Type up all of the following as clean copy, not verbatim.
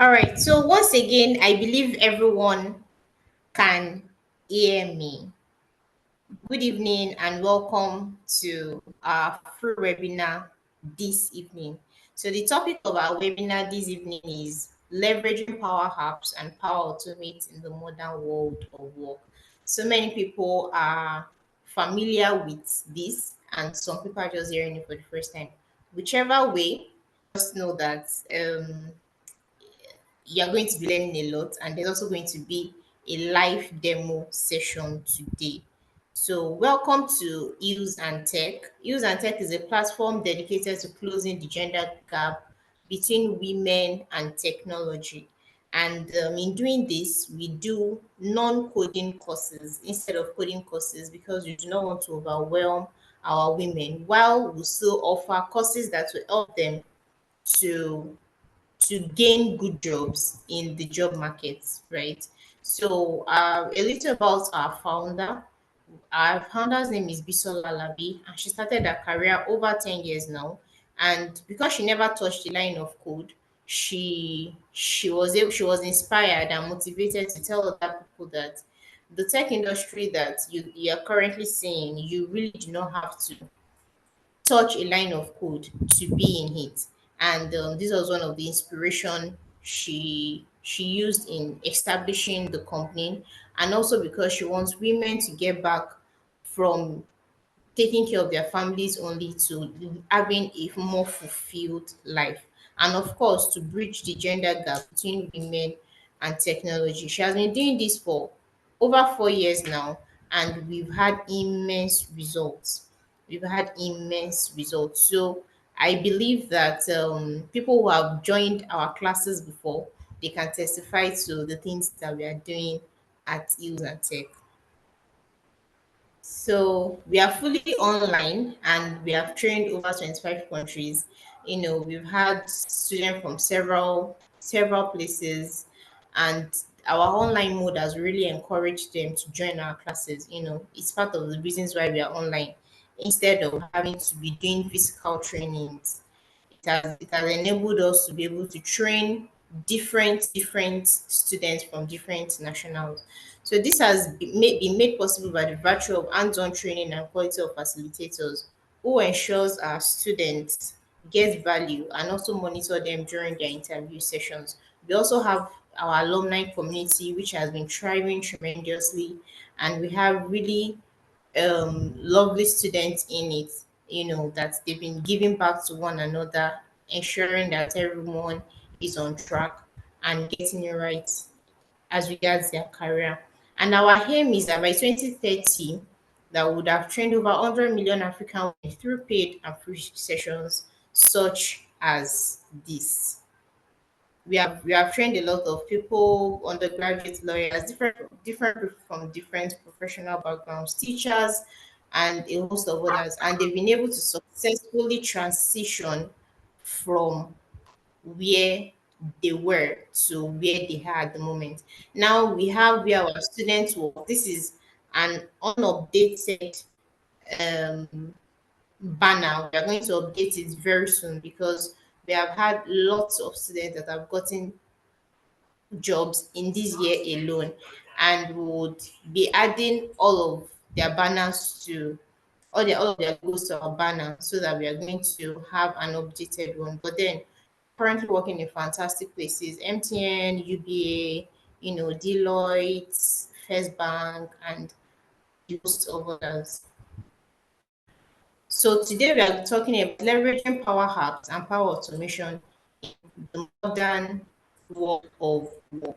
All right. So once again, I believe everyone can hear me. Good evening and welcome to our free webinar this evening. So the topic of our webinar this evening is leveraging power apps and power automate in the modern world of work. So many people are familiar with this and some people are just hearing it for the first time. Whichever way, just know that you're going to be learning a lot, and there's also going to be a live demo session today. So, welcome to Use and Tech. Use and Tech is a platform dedicated to closing the gender gap between women and technology. And in doing this, we do non coding courses instead of coding courses because we do not want to overwhelm our women, while we still offer courses that will help them to gain good jobs in the job market, right? So, a little about our founder. Our founder's name is Bisola Labi, and she started her career over 10 years now. And because she never touched the line of code, she was inspired and motivated to tell other people that the tech industry that you are currently seeing, you really do not have to touch a line of code to be in it. And this was one of the inspiration she used in establishing the company, and also because she wants women to get back from taking care of their families only to having a more fulfilled life, and of course to bridge the gender gap between women and technology. She has been doing this for over 4 years now, and we've had immense results. We've had immense results. So I believe that people who have joined our classes before, they can testify to the things that we are doing at Use and Tech. So we are fully online and we have trained over 25 countries. We've had students from several places, and our online mode has really encouraged them to join our classes. It's part of the reasons why we are online instead of having to be doing physical trainings. It has enabled us to be able to train different students from different nationals. So this has been made possible by the virtue of hands-on training and quality of facilitators who ensures our students get value and also monitor them during their interview sessions. We also have our alumni community, which has been thriving tremendously, and we have really lovely students in it, that they've been giving back to one another, ensuring that everyone is on track and getting it right as regards their career. And our aim is that by 2030, that we would have trained over 100 million African women through paid and free sessions such as this. We have trained a lot of people, undergraduate lawyers, different people from different professional backgrounds, teachers, and a host of others, and they've been able to successfully transition from where they were to where they are at the moment. Now we have where our students work. This is an unupdated banner. We are going to update it very soon because we have had lots of students that have gotten jobs in this year alone, and would be adding all of their banners to all of their goals to our banner so that we are going to have an updated one. But then currently working in fantastic places, MTN, UBA, Deloitte, First Bank, and most of others. So today we are talking about leveraging power apps and power automation in the modern world of work.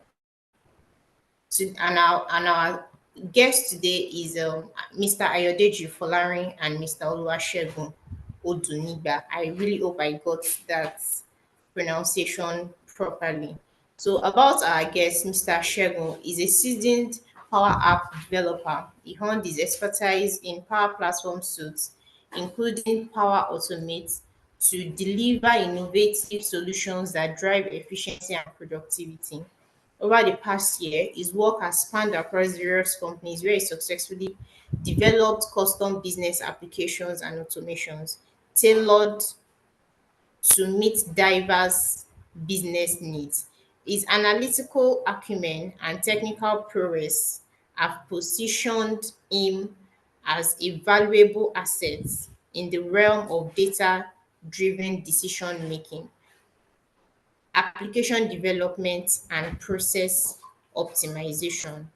And our guest today is Mr. Ayodeji Folarin and Mr. Oluwasegun Oduniga. I really hope I got that pronunciation properly. So about our guest, Mr. Shegun is a seasoned Power App developer. He honed his expertise in Power Platform suites, including Power Automate, to deliver innovative solutions that drive efficiency and productivity. Over the past year, his work has spanned across various companies where he successfully developed custom business applications and automations tailored to meet diverse business needs. His analytical acumen and technical prowess have positioned him as a valuable asset in the realm of data driven decision making, application development, and process optimization.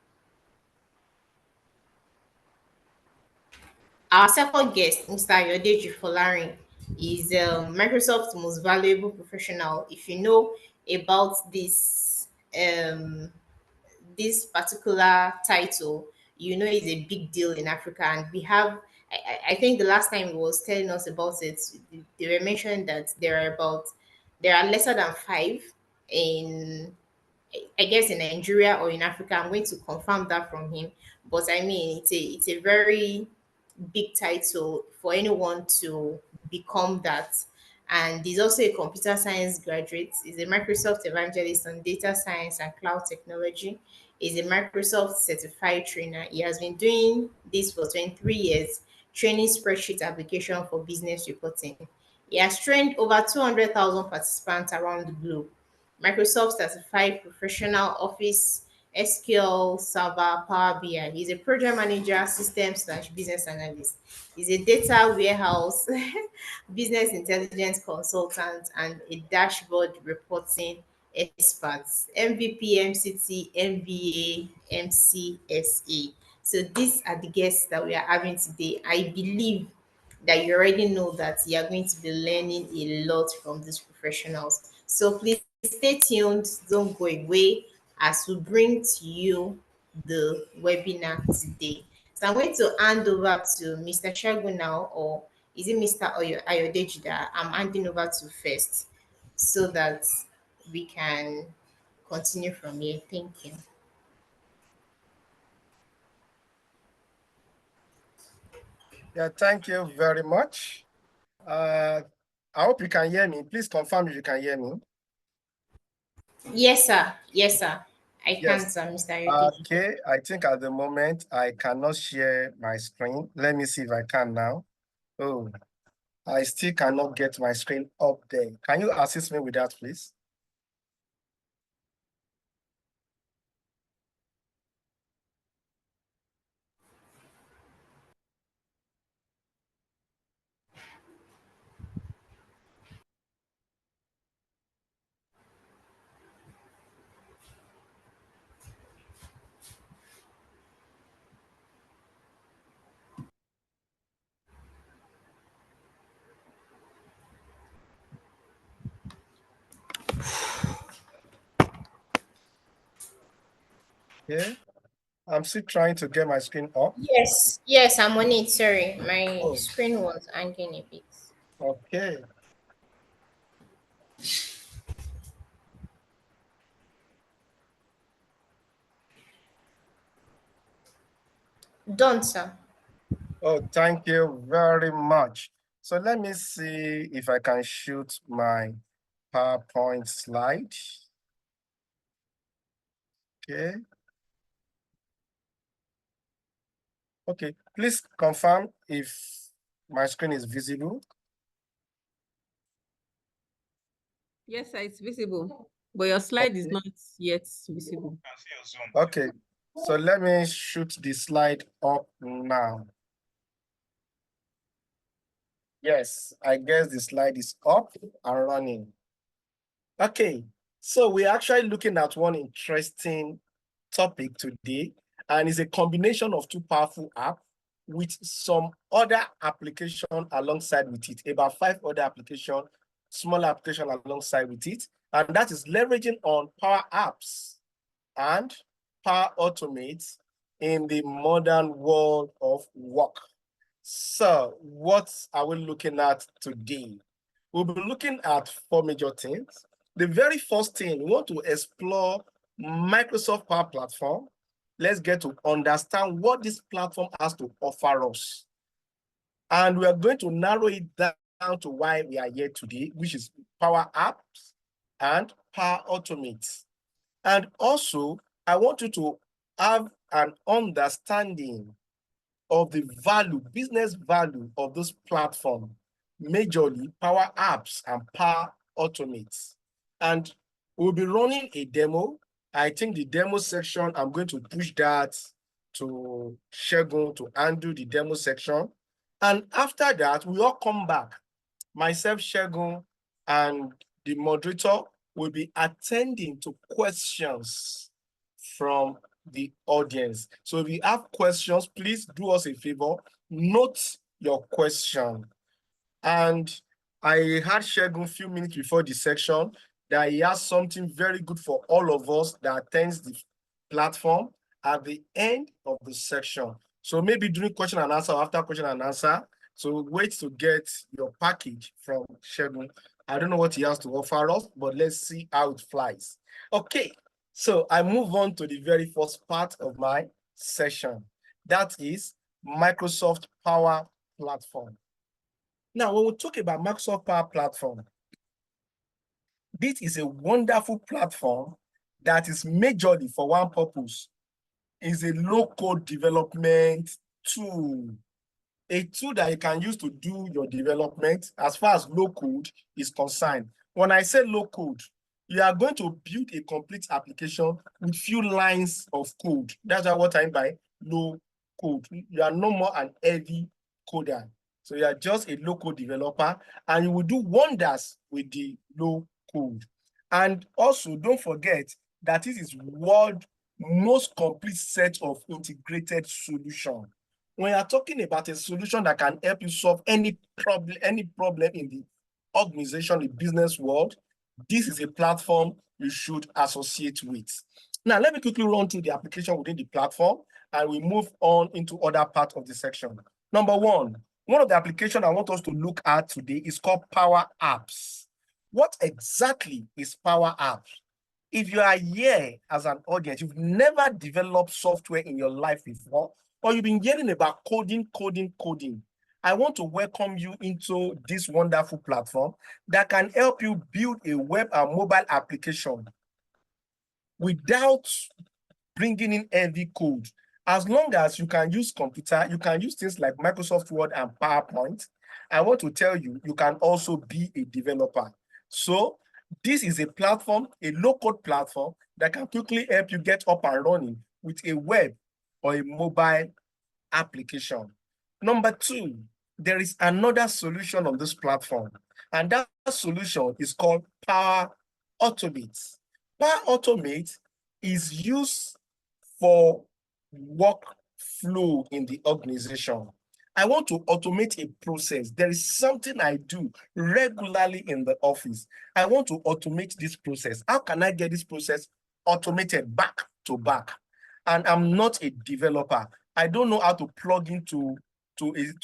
Our second guest, Mr. Ayodeji Folarin, is Microsoft's most valuable professional. If you know about this particular title, you know it's a big deal in Africa, and we have. I think the last time he was telling us about it, they were mentioning that there are lesser than five in, I guess, in Nigeria or in Africa. I'm going to confirm that from him. But I mean, it's a very big title for anyone to become that. And he's also a computer science graduate. He's a Microsoft evangelist on data science and cloud technology. He's a Microsoft certified trainer. He has been doing this for 23 years, training spreadsheet application for business reporting. He has trained over 200,000 participants around the globe. Microsoft certified professional Office, SQL Server, Power BI. He's a project manager, system/business analyst. He's a data warehouse, business intelligence consultant, and a dashboard reporting expert. MVP, MCT, MBA, MCSA. So these are the guests that we are having today. I believe that you already know that you are going to be learning a lot from these professionals. So please stay tuned, don't go away as we bring to you the webinar today. So I'm going to hand over to Mr. Shagun now, or is it Mr. Ayodeji that I'm handing over to first so that we can continue from here. Thank you. Yeah, thank you very much. I hope you can hear me. Please confirm if you can hear me. Yes, sir. Yes, sir. I can, Yes. sir, Mr. Ayodeji. Okay, I think at the moment I cannot share my screen. Let me see if I can now. Oh, I still cannot get my screen up there. Can you assist me with that, please? Yeah, I'm still trying to get my screen up. Yes, yes, I'm on it. Sorry, my Oh, screen was hanging a bit. okay. Done, sir. Oh, thank you very much. So let me see if I can shoot my PowerPoint slide. Okay. Okay, please confirm if my screen is visible. Yes, sir, it's visible, but your slide is not yet visible. Okay, so let me shoot the slide up now. Yes, I guess the slide is up and running. Okay, so we're actually looking at one interesting topic today, and it's a combination of two powerful apps with some other application alongside with it, about 5 other application, small application alongside with it, and that is leveraging on Power Apps and Power Automate in the modern world of work. So what are we looking at today? We'll be looking at 4 major things. The very first thing, we want to explore Microsoft Power Platform. Let's get to understand what this platform has to offer us. And we are going to narrow it down to why we are here today, which is Power Apps and Power Automate. And also, I want you to have an understanding of the value, business value of this platform, majorly Power Apps and Power Automate. And We'll be running a demo. I think the demo section, I'm going to push that to Segun to undo the demo section. And after that, we all come back. Myself, Segun, and the moderator will be attending to questions from the audience. So if you have questions, please do us a favor, note your question. And I had Segun a few minutes before the section that he has something very good for all of us that attends the platform at the end of the section. So maybe during question and answer, or after question and answer, so wait to get your package from Segun. I don't know what he has to offer us, but let's see how it flies. Okay, so I move on to the very first part of my session. That is Microsoft Power Platform. Now, when we talk about Microsoft Power Platform, this is a wonderful platform that is majorly for one purpose. It's a low-code development tool. A tool that you can use to do your development as far as low-code is concerned. When I say low-code, you are going to build a complete application with few lines of code. That's what I mean by low-code. You are no more an heavy coder. So you are just a low-code developer, and you will do wonders with the low-code. And also, don't forget that this is world's most complete set of integrated solution. When you're talking about a solution that can help you solve any problem in the organization, the business world, this is a platform you should associate with. Now, let me quickly run through the application within the platform, and we move on into other parts of the section. Number one of the applications I want us to look at today is called Power Apps. What exactly is Power Apps? If you are here as an audience, you've never developed software in your life before, or you've been hearing about coding, I want to welcome you into this wonderful platform that can help you build a web and mobile application without bringing in heavy code. As long as you can use computer, you can use things like Microsoft Word and PowerPoint. I want to tell you, you can also be a developer. So this is a platform, a low-code platform that can quickly help you get up and running with a web or a mobile application. Number two, there is another solution on this platform, and that solution is called Power Automate. Power Automate is used for workflow in the organization. I want to automate a process. There is something I do regularly in the office. I want to automate this process. How can I get this process automated back to back? And I'm not a developer. I don't know how to plug into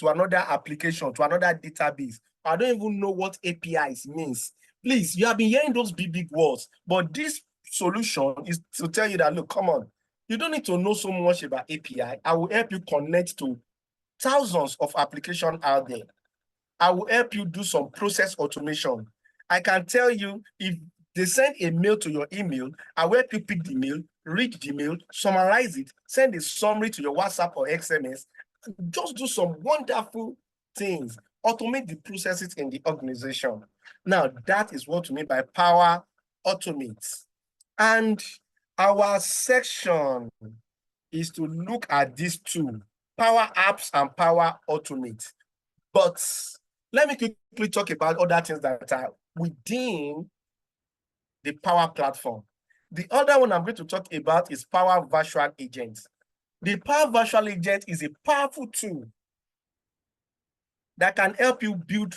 another application, to another database. I don't even know what APIs means. Please, you have been hearing those big words, but this solution is to tell you that, look, come on, you don't need to know so much about API. I will help you connect to thousands of applications out there. I will help you do some process automation. I can tell you if they send a mail to your email, I will help you pick the mail, read the mail, summarize it, send a summary to your WhatsApp or SMS. Just do some wonderful things. Automate the processes in the organization. Now, that is what we mean by Power Automate. And our section is to look at these two, Power Apps and Power Automate. But let me quickly talk about other things that are within the Power Platform. The other one I'm going to talk about is Power Virtual Agent. The Power Virtual Agent is a powerful tool that can help you build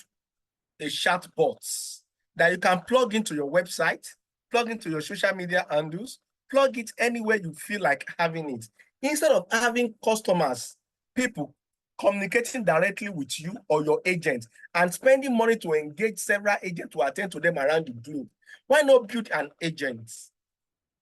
a chatbot that you can plug into your website, plug into your social media handles, plug it anywhere you feel like having it. Instead of having customers, people communicating directly with you or your agent and spending money to engage several agents to attend to them around the globe, why not build an agent,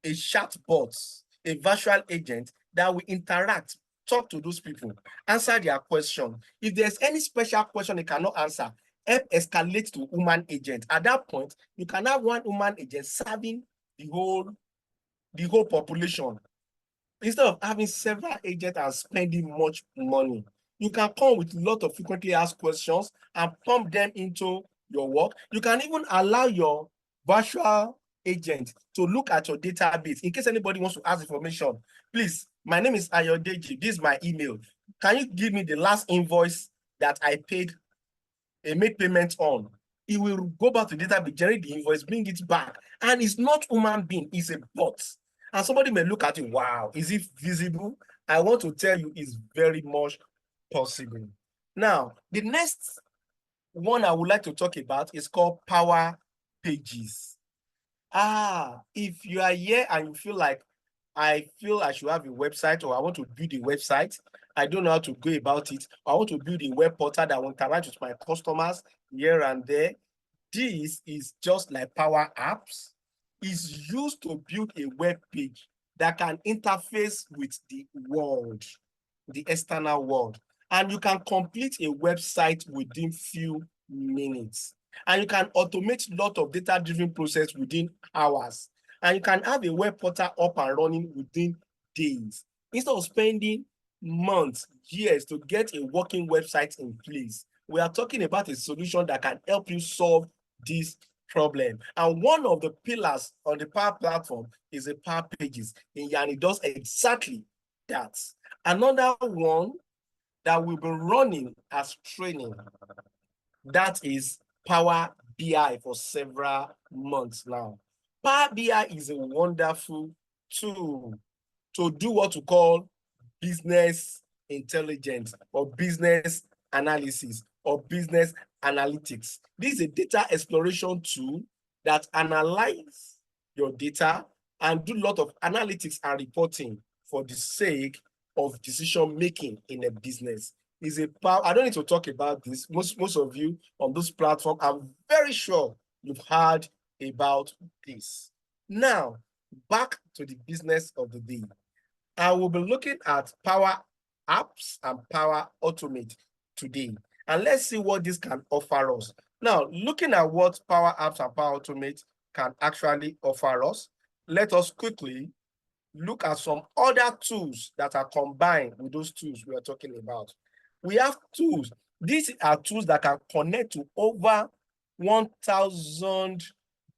a chatbot, a virtual agent that will interact, talk to those people, answer their question. If there's any special question they cannot answer, help escalate to human agent. At that point, you can have one human agent serving the whole population. Instead of having several agents and spending much money, you can come with a lot of frequently asked questions and pump them into your work. You can even allow your virtual agent to look at your database. In case anybody wants to ask information, please, my name is Ayodeji. This is my email. Can you give me the last invoice that I paid, made payment on? It will go back to database, generate the invoice, bring it back. And it's not human being, it's a bot. And somebody may look at it, wow, is it visible? I want to tell you it's very much possible. Now, the next one I would like to talk about is called Power Pages. If you are here and you feel like, I feel I should have a website, or I want to build a website, I don't know how to go about it, I want to build a web portal that will interact with my customers here and there. This is just like Power Apps. It's used to build a web page that can interface with the world, the external world. And you can complete a website within few minutes. And you can automate a lot of data-driven process within hours. And you can have a web portal up and running within days. Instead of spending months, years to get a working website in place, we are talking about a solution that can help you solve this problem. And one of the pillars on the Power Platform is a Power Pages, and it does exactly that. Another one that will be running as training, that is Power BI for several months now. Power BI is a wonderful tool to do what we call business intelligence or business analysis or business analytics. This is a data exploration tool that analyzes your data and do a lot of analytics and reporting for the sake of decision making in a business. I don't need to talk about this. Most of you on this platform, I'm very sure you've heard about this. Now, back to the business of the day. I will be looking at Power Apps and Power Automate today. And let's see what this can offer us. Now, looking at what Power Apps and Power Automate can actually offer us, let us quickly look at some other tools that are combined with those tools we are talking about. We have tools. These are tools that can connect to over 1,000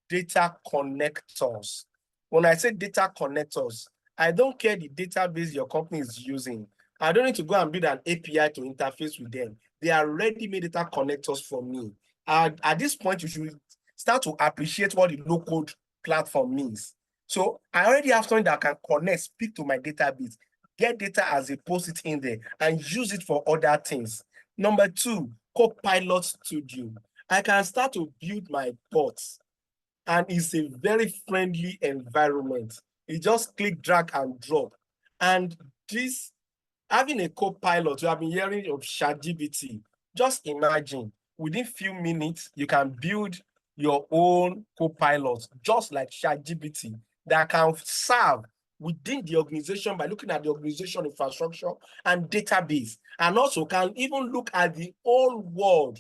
data connectors. When I say data connectors, I don't care the database your company is using. I don't need to go and build an API to interface with them. They are ready-made data connectors for me. At this point, you should start to appreciate what the low-code platform means. So I already have something that can connect, speak to my database, get data as a post-it in there, and use it for other things. Number two, Copilot Studio. I can start to build my bots, and it's a very friendly environment. You just click, drag, and drop. And this, having a Copilot, you have been hearing of ChatGPT. Just imagine, within few minutes, you can build your own Copilot, just like ChatGPT, that can serve within the organization by looking at the organization infrastructure and database, and also can even look at the whole world,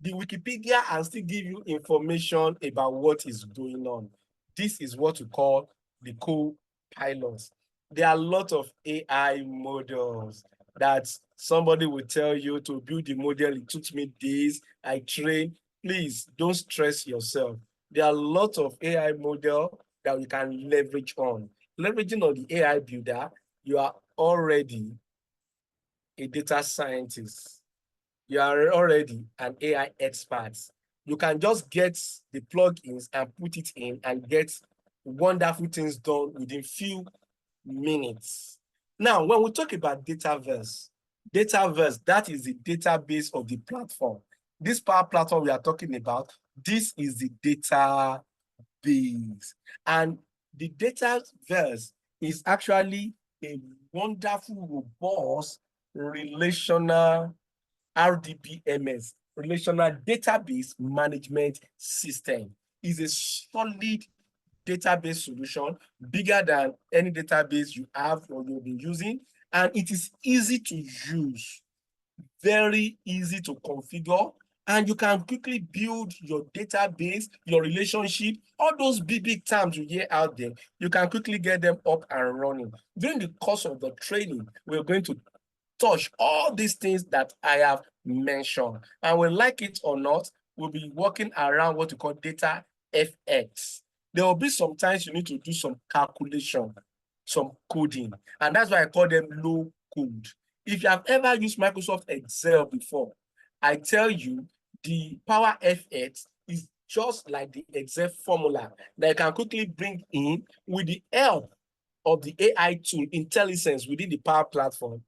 the Wikipedia, and still give you information about what is going on. This is what we call the Copilot. There are a lot of AI models that somebody will tell you to build the model. It took me days, I trained. Please don't stress yourself. There are a lot of AI model that we can leverage on. Leveraging on the AI builder, you are already a data scientist. You are already an AI expert. You can just get the plugins and put it in and get wonderful things done within few minutes. Now, when we talk about Dataverse, that is the database of the platform. This Power Platform we are talking about, this is the database. And the Dataverse is actually a wonderful, robust, relational RDBMS, Relational Database Management System. Is a solid database solution, bigger than any database you have or you've been using, and it is easy to use, very easy to configure, and you can quickly build your database, your relationship, all those big terms you hear out there, you can quickly get them up and running. During the course of the training, we're going to touch all these things that I have mentioned. And whether like it or not, we'll be working around what we call data FX. There will be sometimes you need to do some calculation, some coding, and that's why I call them low code. If you have ever used Microsoft Excel before, I tell you, the Power FX is just like the Excel formula that you can quickly bring in with the help of the AI tool, IntelliSense, within the Power Platform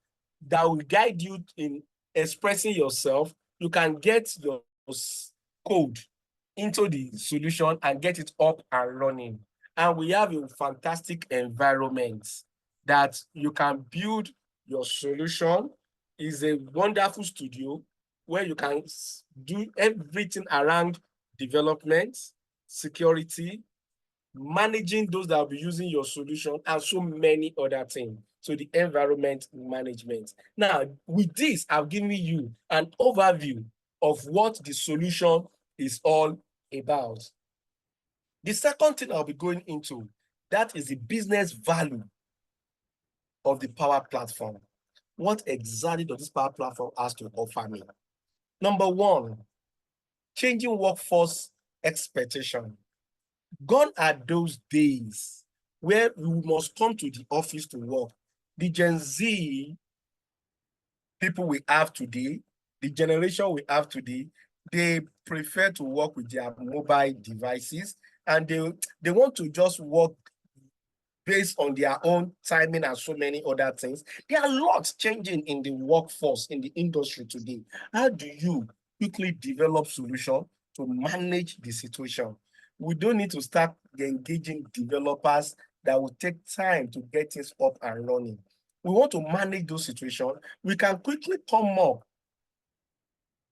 that will guide you in expressing yourself. You can get your code into the solution and get it up and running. And we have a fantastic environment that you can build your solution. Is a wonderful studio where you can do everything around development, security, managing those that will be using your solution, and so many other things. So the environment management. Now, with this, I've given you an overview of what the solution is all about. The second thing I'll be going into, that is the business value of the Power Platform. What exactly does this Power Platform has to offer me? Number one, changing workforce expectation. Gone are those days where we must come to the office to work. The Gen Z people we have today, the generation we have today, they prefer to work with their mobile devices, and they want to just work based on their own timing and so many other things. There are lots changing in the workforce, in the industry today. How do you quickly develop solutions to manage the situation? We don't need to start engaging developers that will take time to get things up and running. We want to manage those situations. We can quickly come up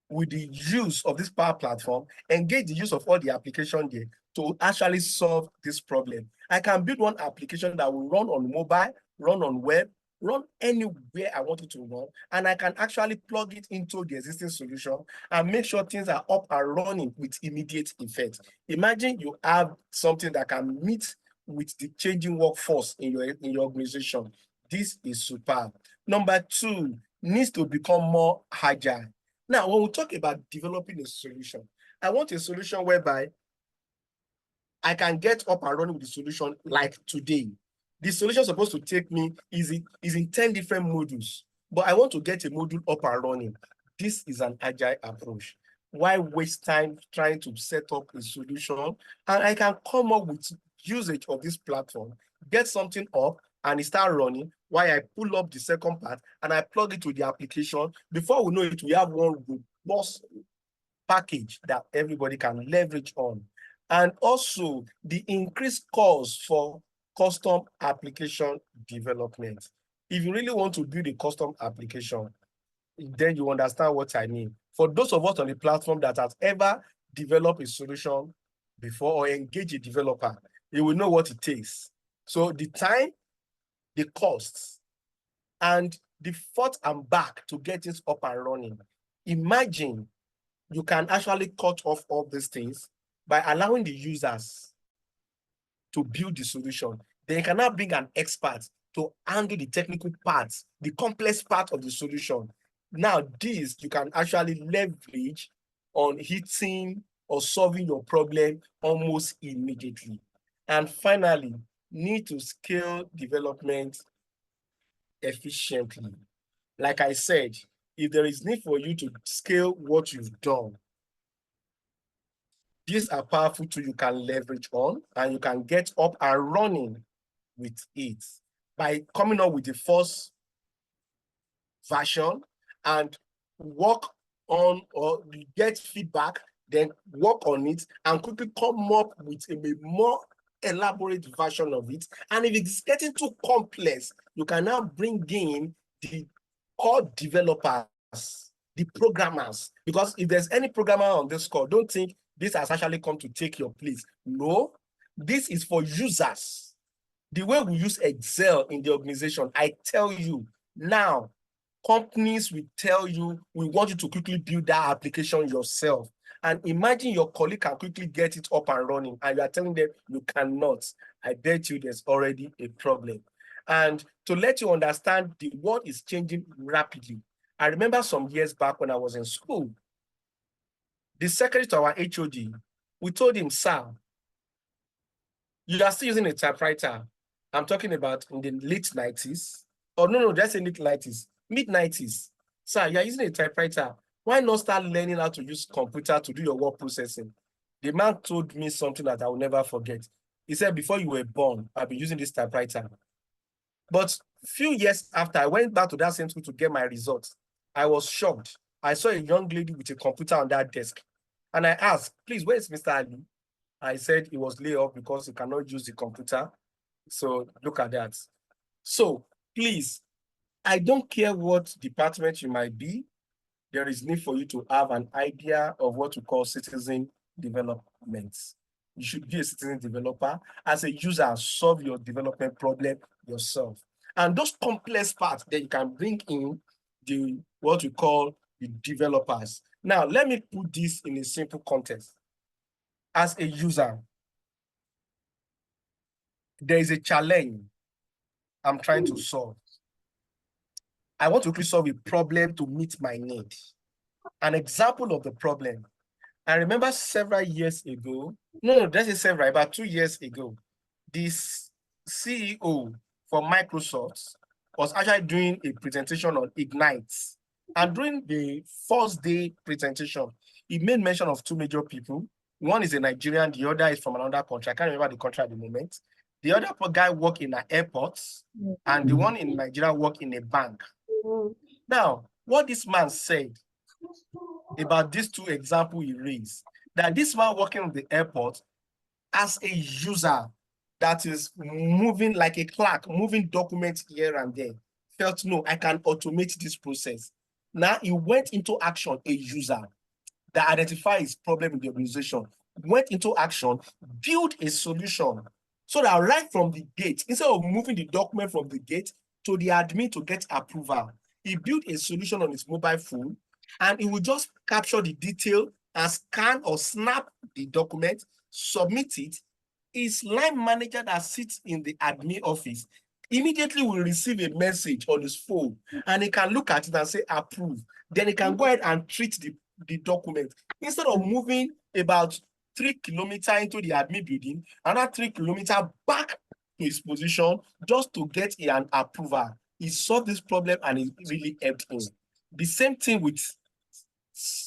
with the use of this Power Platform, engage the use of all the application there to actually solve this problem. I can build one application that will run on mobile, run on web, run anywhere I want it to run, and I can actually plug it into the existing solution and make sure things are up and running with immediate effect. Imagine you have something that can meet with the changing workforce in your organization. This is superb. Number two, needs to become more agile. Now, when we talk about developing a solution, I want a solution whereby I can get up and running with the solution like today. The solution is supposed to take me is in 10 different modules, but I want to get a module up and running. This is an agile approach. Why waste time trying to set up a solution? And I can come up with usage of this platform, get something up, and it start running while I pull up the second part and I plug it to the application. Before we know it, we have one robust package that everybody can leverage on. And also the increased cost for custom application development. If you really want to build a custom application, then you understand what I mean. For those of us on the platform that has ever developed a solution before or engage a developer, you will know what it takes. So the time, the costs, and the forth and back to get things up and running. Imagine you can actually cut off all these things by allowing the users to build the solution. Then you can now bring an expert to handle the technical parts, the complex part of the solution. Now, this you can actually leverage on hitting or solving your problem almost immediately. And finally, need to scale development efficiently. Like I said, if there is need for you to scale what you've done, these are powerful tools you can leverage on, and you can get up and running with it by coming up with the first version and work on or get feedback, then work on it and quickly come up with a more elaborate version of it. And if it's getting too complex, you can now bring in the core developers, the programmers, because if there's any programmer on this call, don't think this has actually come to take your place. No, this is for users. The way we use Excel in the organization, I tell you now, companies will tell you, we want you to quickly build that application yourself. And imagine your colleague can quickly get it up and running, and you are telling them you cannot. I bet you there's already a problem. And to let you understand, the world is changing rapidly. I remember some years back when I was in school, the secretary to our HOD, we told him, sir, You are still using a typewriter. I'm talking about in the late 90s. Oh, no, that's in late 90s, mid 90s. Sir, you're using a typewriter. Why not start learning how to use computer to do your word processing? The man told me something that I will never forget. He said, before you were born, I've been using this typewriter. But a few years after, I went back to that same school to get my results. I was shocked. I saw a young lady with a computer on that desk. And I asked, please, where is Mr. Ali? I said he was laid off because he cannot use the computer. So look at that. So please, I don't care what department you might be, there is need for you to have an idea of what we call citizen development. You should be a citizen developer. As a user, solve your development problem yourself. And those complex parts that you can bring in the what we call the developers. Now, let me put this in a simple context. As a user, there is a challenge I'm trying to solve. I want to solve a problem to meet my need. An example of the problem. I remember several years ago, about 2 years ago, this CEO for Microsoft was actually doing a presentation on Ignite. And during the first day presentation, he made mention of two major people. One is a Nigerian, the other is from another country. I can't remember the country at the moment. The other guy worked in an airport, and the one in Nigeria worked in a bank. Now, what this man said about these two examples he raised, that this man working on the airport as a user that is moving like a clerk, moving documents here and there, felt, no, I can automate this process. Now he went into action, a user that identified his problem in the organization, went into action, built a solution so that right from the gate, instead of moving the document from the gate to the admin to get approval, he built a solution on his mobile phone, and he will just capture the detail and scan or snap the document, submit it. His line manager that sits in the admin office immediately will receive a message on his phone, and he can look at it and say approve. Then he can go ahead and treat the document. Instead of moving about 3 kilometers into the admin building, another 3 kilometers back to his position just to get an approval. He solved this problem and it really helped him. The same thing with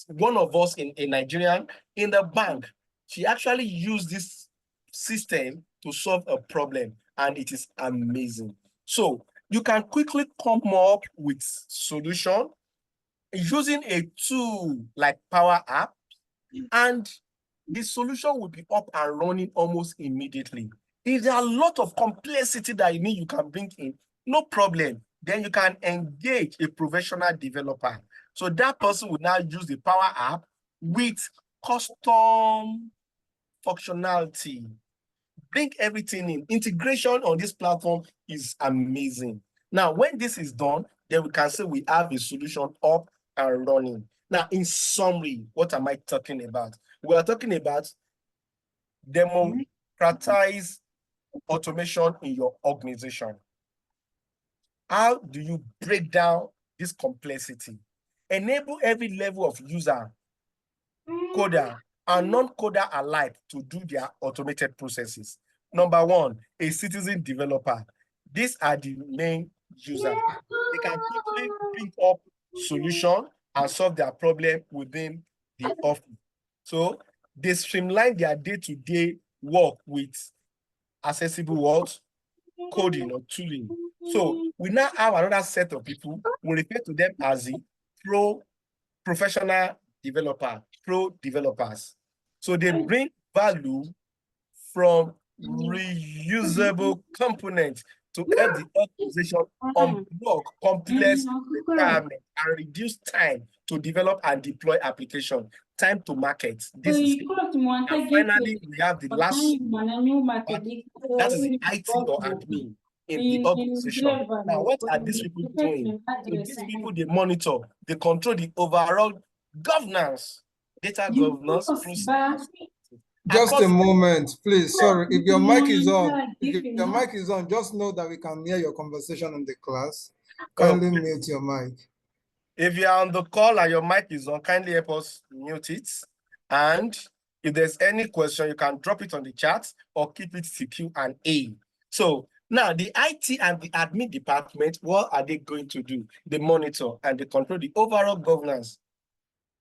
one of us in Nigeria in the bank. She actually used this system to solve a problem, and it is amazing. So you can quickly come up with solution using a tool like Power App, and the solution will be up and running almost immediately. If there are a lot of complexity that you can bring in, no problem. Then you can engage a professional developer. So that person will now use the Power App with custom functionality. Bring everything in. Integration on this platform is amazing. Now, when this is done, then we can say we have a solution up and running. Now, in summary, what am I talking about? We are talking about democratize automation in your organization. How do you break down this complexity? Enable every level of user, coder, and non-coder alike to do their automated processes. Number one, a citizen developer. These are the main users. They can quickly pick up solution and solve their problem within the office. So they streamline their day-to-day work with accessible words, coding or tooling. So we now have another set of people. We refer to them as the professional developer, pro developers. So they bring value from reusable components to help the organization unblock complex requirements and reduce time to develop and deploy application, time to market. This is it. And finally, we have the last, that is the IT or admin in the organization. Now, what are these people doing? So these people, they monitor, they control the overall governance, data governance process. Just a moment, please. Sorry, if your mic is on, just know that we can hear your conversation in the class. Kindly mute your mic. If you are on the call and your mic is on, kindly help us mute it. And If there's any question, you can drop it on the chat or keep it to Q&A. So now the IT and the admin department, what are they going to do? They monitor and they control the overall governance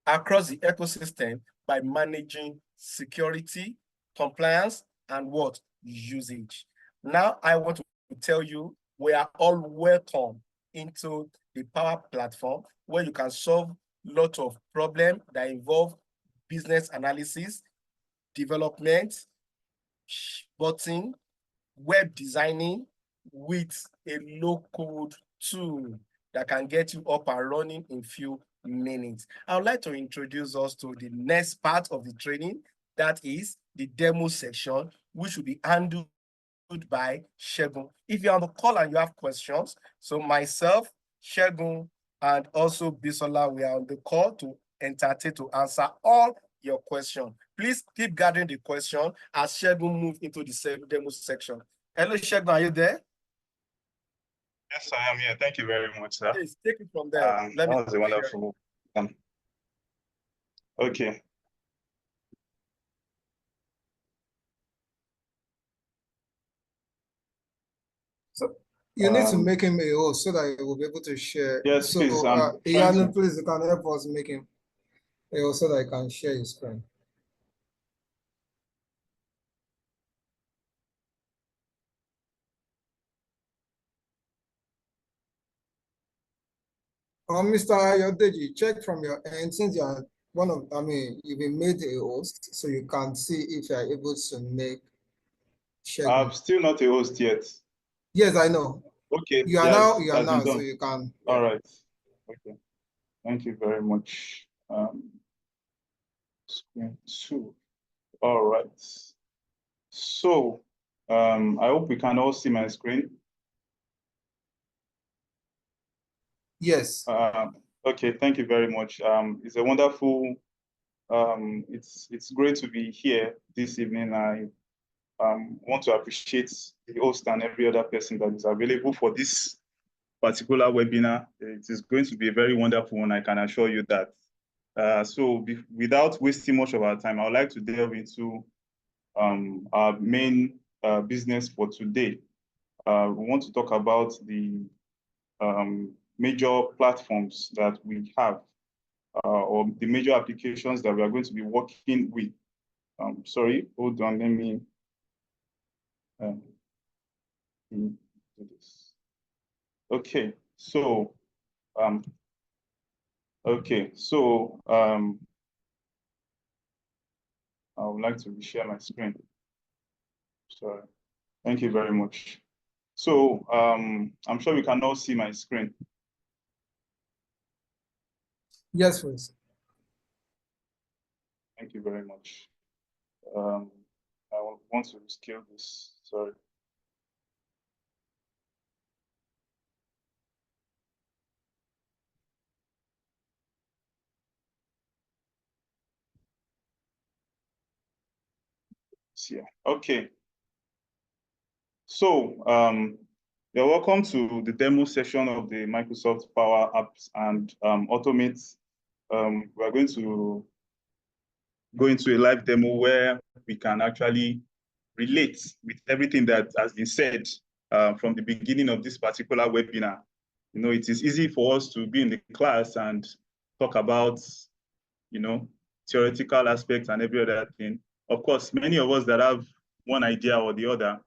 across the ecosystem by managing security, compliance, and what? Usage. Now I want to tell you, we are all welcome into the Power Platform, where you can solve a lot of problems that involve business analysis, development, botting, web designing with a low-code tool that can get you up and running in few minutes. I would like to introduce us to the next part of the training, that is the demo section, which will be handled by Segun. If you're on the call and you have questions, so myself, Segun, and also Bisola, we are on the call to entertain to answer all your questions. Please keep gathering the question as Segun move into the demo section. Hello, Segun, are you there? Yes, I am here. Thank you very much, sir. Please take it from there. That was a wonderful. Okay. So you need to make him a host so that he will be able to share. Yes, so, please. Ianu, please, you can help us make him a host so that he can share his screen. Mr. Ayodeji, check from your end, since you are you've been made a host, so you can see if you are able to make share. I'm still not a host yet. Yes, I know. Okay. You are now, so you can. Yeah. All right. Okay. Thank you very much. Screen 2. All right. So, I hope we can all see my screen. Yes. Okay, thank you very much. It's a wonderful, it's great to be here this evening. I want to appreciate the host and every other person that is available for this particular webinar. It is going to be a very wonderful one, I can assure you that. So without wasting much of our time, I would like to delve into our main business for today. We want to talk about the major platforms that we have, or the major applications that we are going to be working with. Sorry, hold on, let me do this. Okay, so I would like to share my screen. Sorry, thank you very much. So I'm sure we can all see my screen. Yes, please. Thank you very much. I want to scale this. Sorry. Yeah. Okay. So you're welcome to the demo session of the Microsoft Power Apps and Automate. We are going to go into a live demo where we can actually relate with everything that has been said from the beginning of this particular webinar. You know, it is easy for us to be in the class and talk about, you know, theoretical aspects and every other thing. Of course, many of us that have one idea or the other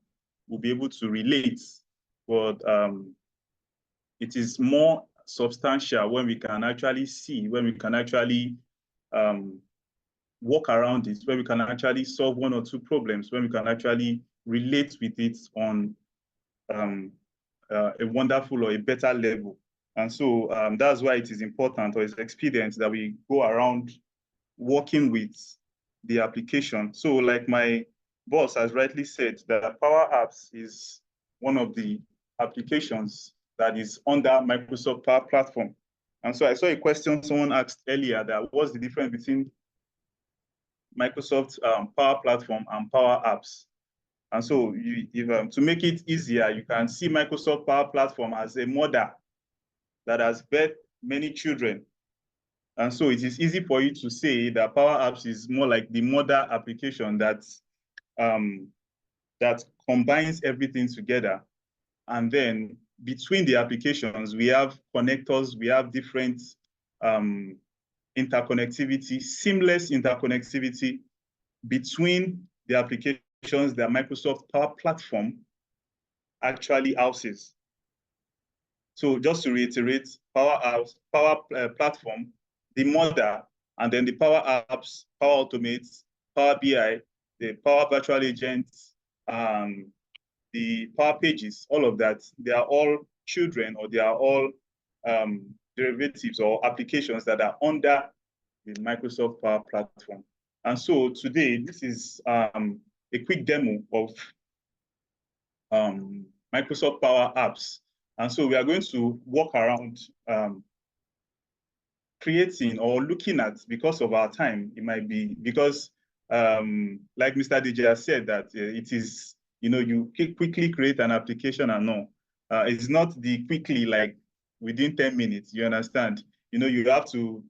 will be able to relate, but it is more substantial when we can actually see, when we can actually work around it, when we can actually solve one or two problems, when we can actually relate with it on a wonderful or a better level. And so that's why it is important, or it's expedient, that we go around working with the application. So like my boss has rightly said, that Power Apps is one of the applications that is under Microsoft Power Platform. And so I saw a question someone asked earlier, that what's the difference between Microsoft Power Platform and Power Apps? And so to make it easier, you can see Microsoft Power Platform as a mother that has birthed many children. And so it is easy for you to say that Power Apps is more like the mother application that combines everything together. And then between the applications, we have connectors, we have different interconnectivity, seamless interconnectivity between the applications that Microsoft Power Platform actually houses. So just to reiterate, Power Platform, the mother, and then the Power Apps, Power Automate, Power BI, the Power Virtual Agent, the Power Pages, all of that, they are all children, or they are all derivatives or applications that are under the Microsoft Power Platform. And so today, this is a quick demo of Microsoft Power Apps. And so we are going to walk around creating or looking at, because of our time, it might be because like Mr. DJ has said that it is, you quickly create an application and no, it's not the quickly like within 10 minutes, you understand? You have to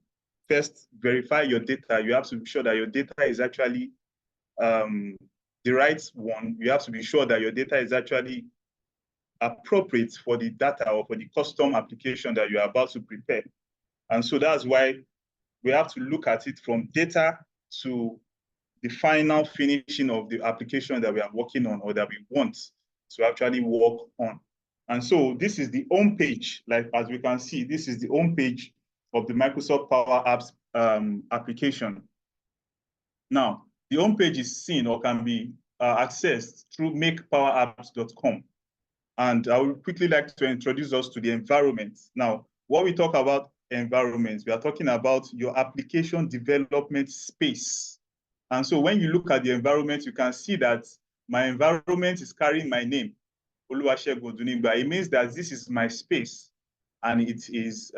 first verify your data. You have to be sure that your data is actually the right one. You have to be sure that your data is actually appropriate for the data or for the custom application that you are about to prepare. And so that's why we have to look at it from data to the final finishing of the application that we are working on or that we want to actually work on. And so this is the home page. Like, as we can see, this is the home page of the Microsoft Power Apps application. Now, the home page is seen or can be accessed through makepowerapps.com. And I would quickly like to introduce us to the environment. Now, when we talk about environments, we are talking about your application development space. And so when you look at the environment, you can see that my environment is carrying my name, Oluwasegun Odunigba. It means that this is my space, and it is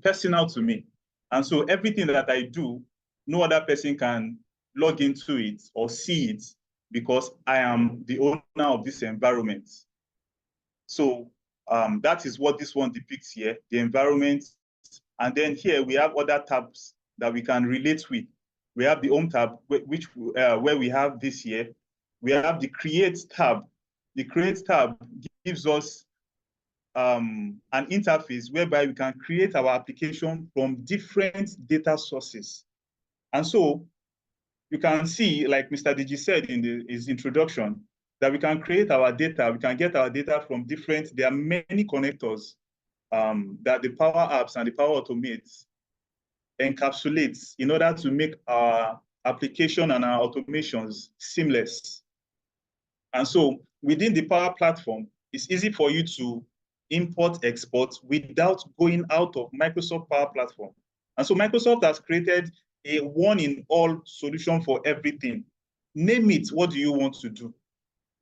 personal to me. And so everything that I do, no other person can log into it or see it, because I am the owner of this environment. So that is what this one depicts here, the environment. And then here we have other tabs that we can relate with. We have the Home tab, where we have this here. We have the Create tab. The Create tab gives us an interface whereby we can create our application from different data sources. And so you can see, like Mr. Digi said in his introduction, that we can create our data, we can get our data from different, there are many connectors that the Power Apps and the Power Automate encapsulates in order to make our application and our automations seamless. And so within the Power Platform, it's easy for you to import, export without going out of Microsoft Power Platform. And so Microsoft has created a one-in-all solution for everything. Name it, what do you want to do?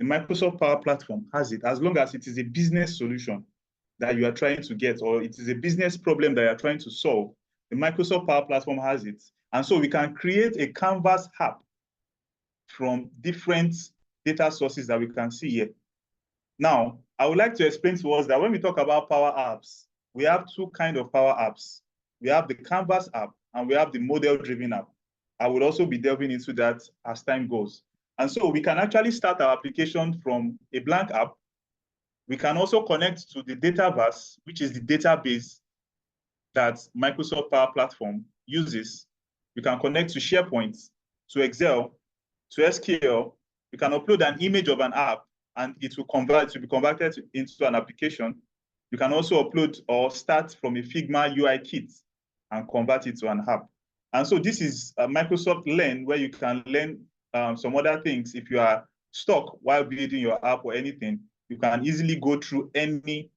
The Microsoft Power Platform has it, as long as it is a business solution that you are trying to get, or it is a business problem that you are trying to solve. The Microsoft Power Platform has it. And so we can create a Canvas app from different data sources that we can see here. Now, I would like to explain to us that when we talk about Power Apps, we have two kinds of Power Apps. We have the Canvas app and we have the model-driven app. I will also be delving into that as time goes. And so we can actually start our application from a blank app. We can also connect to the Dataverse, which is the database that Microsoft Power Platform uses. We can connect to SharePoint, to Excel, to SQL. We can upload an image of an app and it will be converted into an application. You can also upload or start from a Figma UI kit and convert it to an app. And so this is Microsoft Learn, where you can learn some other things. If you are stuck while building your app or anything, you can easily go through any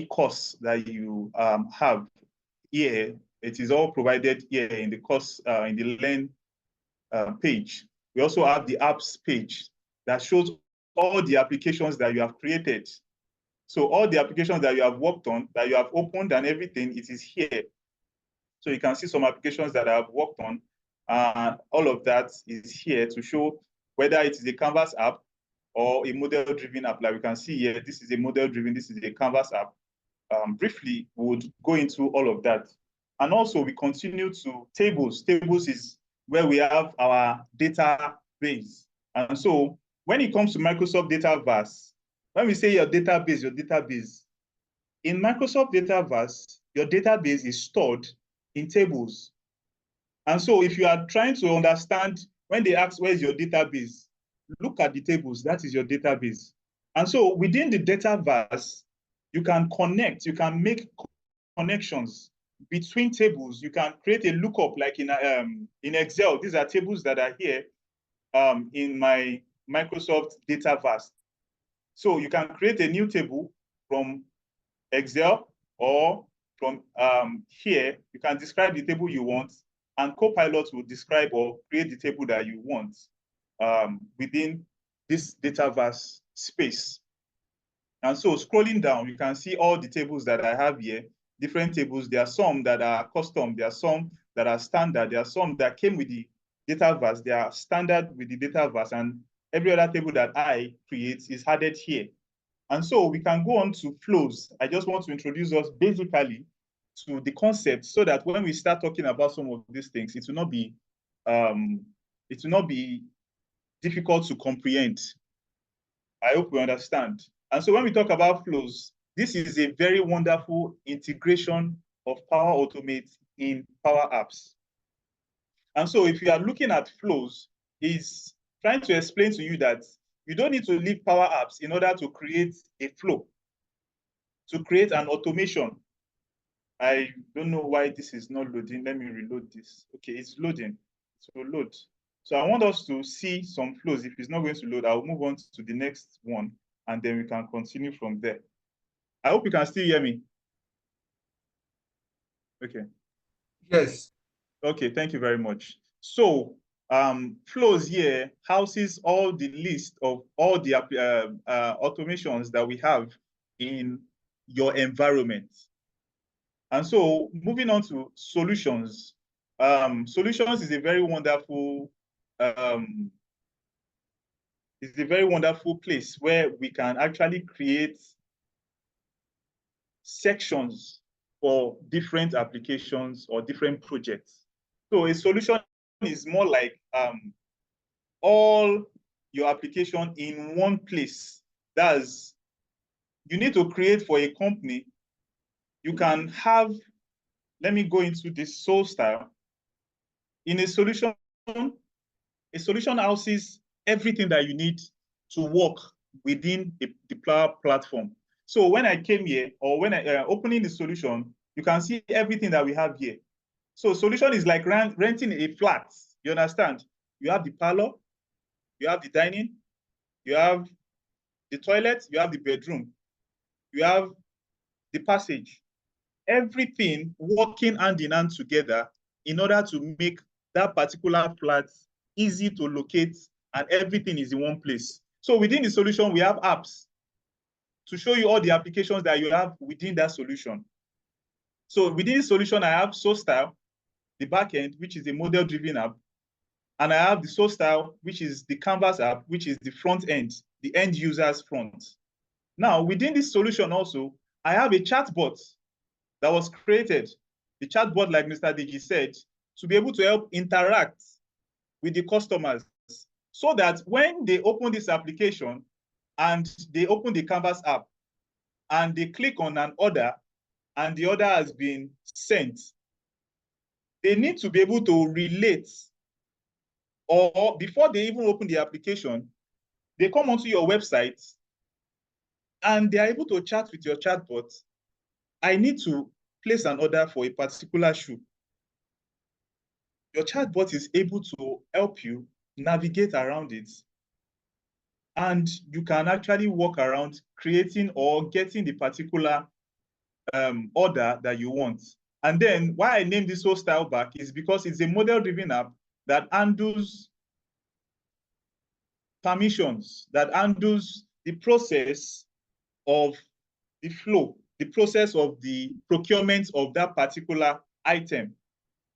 course that you have here. It is all provided here in the course, in the Learn page. We also have the apps page that shows all the applications that you have created. So all the applications that you have worked on, that you have opened and everything, it is here. So you can see some applications that I have worked on. All of that is here to show whether it is a Canvas app or a model-driven app. Like we can see here, this is a model-driven, this is a Canvas app. briefly would go into all of that. And also we continue to tables. Tables is where we have our database. And so when it comes to Microsoft Dataverse, when we say your database, in Microsoft Dataverse, your database is stored in tables. And so if you are trying to understand, when they ask where is your database, look at the tables, that is your database. And so within the Dataverse, you can connect, you can make connections between tables. You can create a lookup like in Excel. These are tables that are here in my Microsoft Dataverse. So you can create a new table from Excel, or from here, you can describe the table you want, and Copilot will describe or create the table that you want within this Dataverse space. And so scrolling down, you can see all the tables that I have here, different tables. There are some that are custom, there are some that are standard, there are some that came with the Dataverse, they are standard with the Dataverse, and every other table that I create is added here. And so we can go on to flows. I just want to introduce us basically to the concept so that when we start talking about some of these things, it will not be difficult to comprehend. I hope we understand. And so when we talk about flows, this is a very wonderful integration of Power Automate in Power Apps. And so if you are looking at flows, it's trying to explain to you that you don't need to leave Power Apps in order to create a flow, to create an automation. I don't know why this is not loading. Let me reload this. Okay, it's loading. It will load. So I want us to see some flows. If it's not going to load, I'll move on to the next one, and then we can continue from there. I hope you can still hear me. Okay. Yes. Okay, thank you very much. So flows here houses all the list of all the automations that we have in your environment. And so moving on to solutions. Solutions is a very wonderful place where we can actually create sections for different applications or different projects. So a solution is more like all your application in one place. That's, you need to create for a company. You can have, let me go into this soul style. In a solution houses everything that you need to work within the Power Platform. So when I came here, or when I opening the solution, you can see everything that we have here. So solution is like renting a flat. You understand? You have the parlor, you have the dining, you have the toilet, you have the bedroom, you have the passage. Everything working hand in hand together in order to make that particular flat easy to locate, and everything is in one place. So within the solution, we have apps to show you all the applications that you have within that solution. So within the solution, I have SoulStyle, the backend, which is a model-driven app. And I have the SoulStyle, which is the Canvas app, which is the front end, the end user's front. Now, within this solution also, I have a chatbot that was created. The chatbot, like Mr. Deji said, to be able to help interact with the customers, so that when they open this application and they open the Canvas app and they click on an order and the order has been sent, they need to be able to relate, or before they even open the application, they come onto your website and they are able to chat with your chatbot. I need to place an order for a particular shoe. Your chatbot is able to help you navigate around it. And you can actually walk around creating or getting the particular order that you want. And then why I named this SoulStyle back is because it's a model-driven app that handles permissions, that handles the process of the flow, the process of the procurement of that particular item.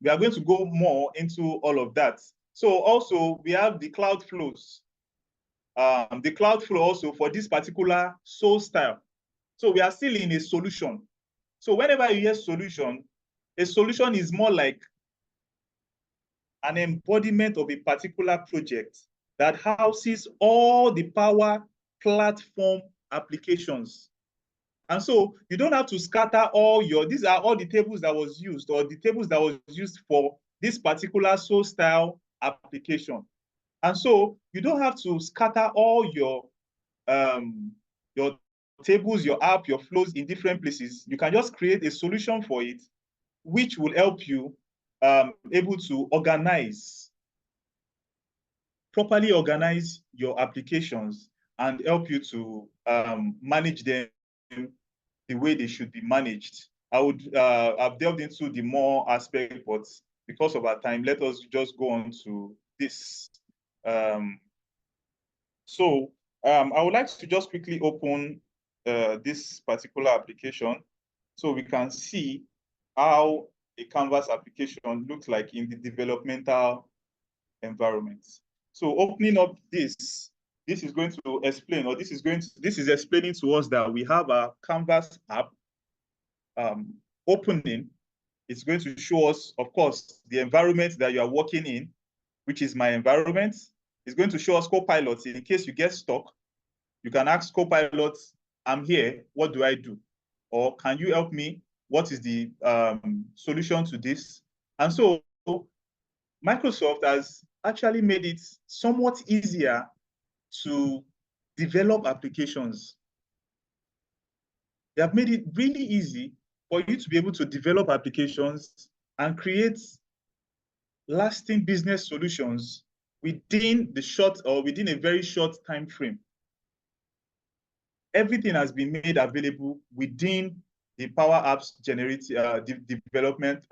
We are going to go more into all of that. So also we have the cloud flows. The cloud flow also for this particular SoulStyle. So we are still in a solution. So whenever you hear solution, a solution is more like an embodiment of a particular project that houses all the Power Platform applications. And so you don't have to scatter all these are all the tables that was used, or the tables that was used for this particular soul style application. And so you don't have to scatter all your tables, your app, your flows in different places. You can just create a solution for it, which will help you able to properly organize your applications and help you to manage them the way they should be managed. I've delved into the more aspect, but because of our time, let us just go on to this. I would like to just quickly open this particular application so we can see how a Canvas application looks like in the developmental environment. So opening up this is going to explain, or this is explaining to us that we have a Canvas app opening. It's going to show us, of course, the environment that you are working in, which is my environment. It's going to show us Copilot. In case you get stuck, you can ask Copilot, I'm here, what do I do? Or can you help me? What is the solution to this? And so Microsoft has actually made it somewhat easier to develop applications. They have made it really easy for you to be able to develop applications and create lasting business solutions within a very short time frame. Everything has been made available within the Power Apps development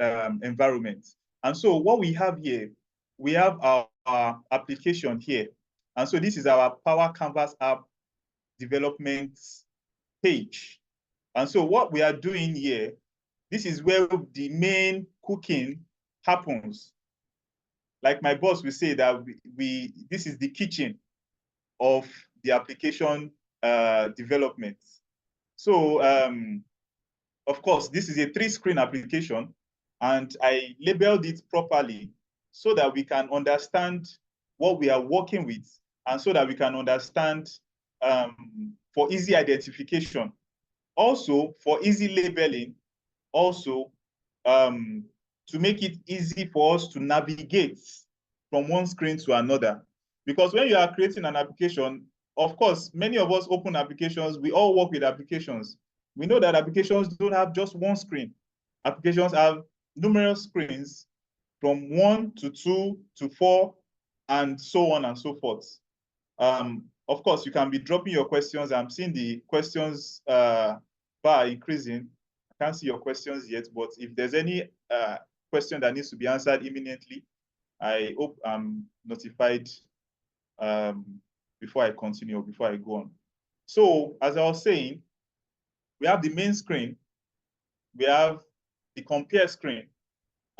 environment. And so what we have here, we have our application here. And so this is our Power Canvas app development page. And so what we are doing here, this is where the main cooking happens. Like my boss will say that this is the kitchen of the application development. So of course, this is a 3-screen application, and I labeled it properly so that we can understand what we are working with, and so that we can understand for easy identification, also for easy labeling, also to make it easy for us to navigate from one screen to another. Because when you are creating an application, of course, many of us open applications, we all work with applications. We know that applications don't have just one screen. Applications have numerous screens from 1 to 2 to 4, and so on and so forth. Of course, you can be dropping your questions. I'm seeing the questions bar increasing. I can't see your questions yet, but if there's any question that needs to be answered imminently, I hope I'm notified before I continue, or before I go on. So as I was saying, we have the main screen, we have the compare screen,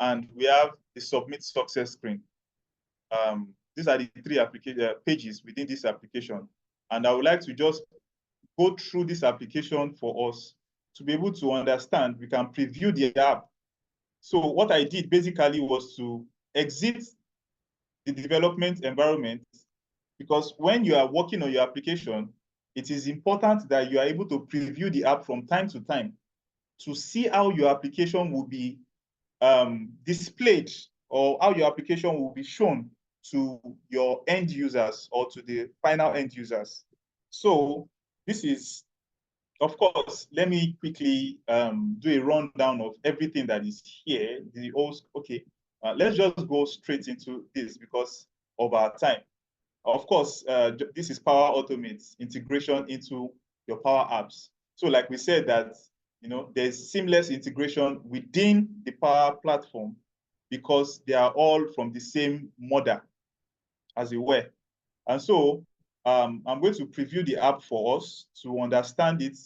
and we have the submit success screen. These are the 3 pages within this application. And I would like to just go through this application for us to be able to understand. We can preview the app. So what I did basically was to exit the development environment, because when you are working on your application, it is important that you are able to preview the app from time to time to see how your application will be displayed, or how your application will be shown to your end users, or to the final end users. So this is, of course, let me quickly do a rundown of everything that is here. Let's just go straight into this because of our time. Of course, this is Power Automate integration into your Power Apps. So like we said that, there's seamless integration within the Power Platform because they are all from the same mother, as it were. And so I'm going to preview the app for us to understand it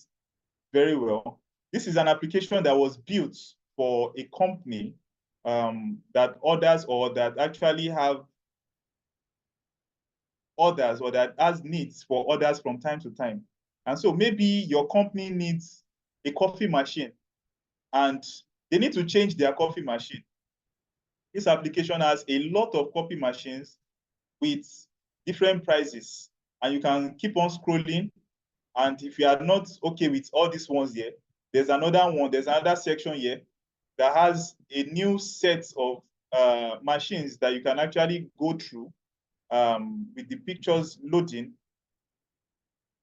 very well. This is an application that was built for a company that orders, or that actually have orders, or that has needs for orders from time to time. And so maybe your company needs a coffee machine, and they need to change their coffee machine. This application has a lot of coffee machines with different prices, and you can keep on scrolling. And if you are not okay with all these ones here, there's another one, there's another section here that has a new set of machines that you can actually go through with the pictures loading.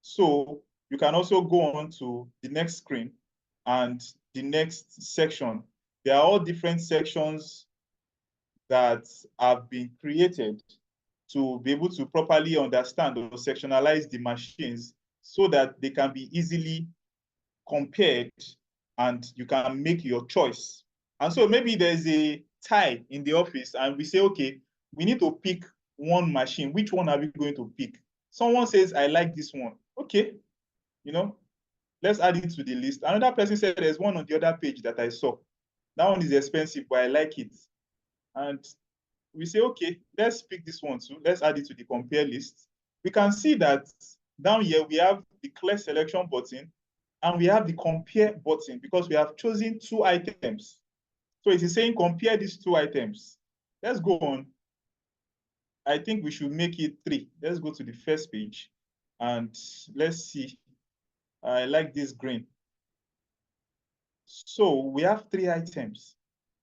So you can also go on to the next screen and the next section. They are all different sections that have been created to be able to properly understand or sectionalize the machines so that they can be easily compared and you can make your choice. And so maybe there's a tie in the office and we say, okay, we need to pick one machine. Which one are we going to pick? Someone says, I like this one. Okay, let's add it to the list. Another person said there's one on the other page that I saw. That one is expensive, but I like it. And we say, okay, let's pick this one too. Let's add it to the compare list. We can see that down here, we have the clear selection button and we have the compare button because we have chosen 2 items. So it is saying compare these 2 items. Let's go on. I think we should make it 3. Let's go to the first page and let's see. I like this green. So we have 3 items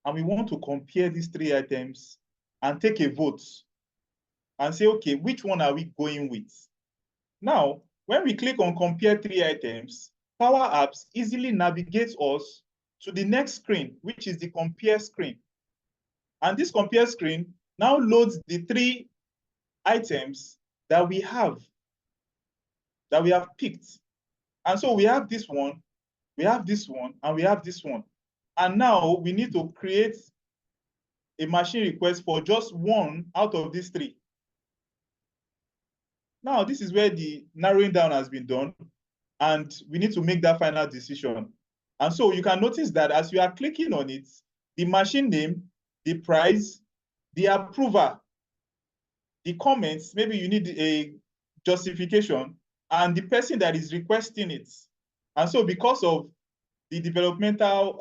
and we want to compare these 3 items and take a vote and say, okay, which one are we going with? Now, when we click on compare 3 items, Power Apps easily navigates us to the next screen, which is the compare screen. And this compare screen now loads the 3 items that we have picked. And so we have this one, we have this one, and we have this one. And now we need to create a machine request for just one out of these 3. Now, this is where the narrowing down has been done, and we need to make that final decision. And so you can notice that as you are clicking on it, the machine name, the price, the approver, the comments, maybe you need a justification, and the person that is requesting it. And so because of the developmental,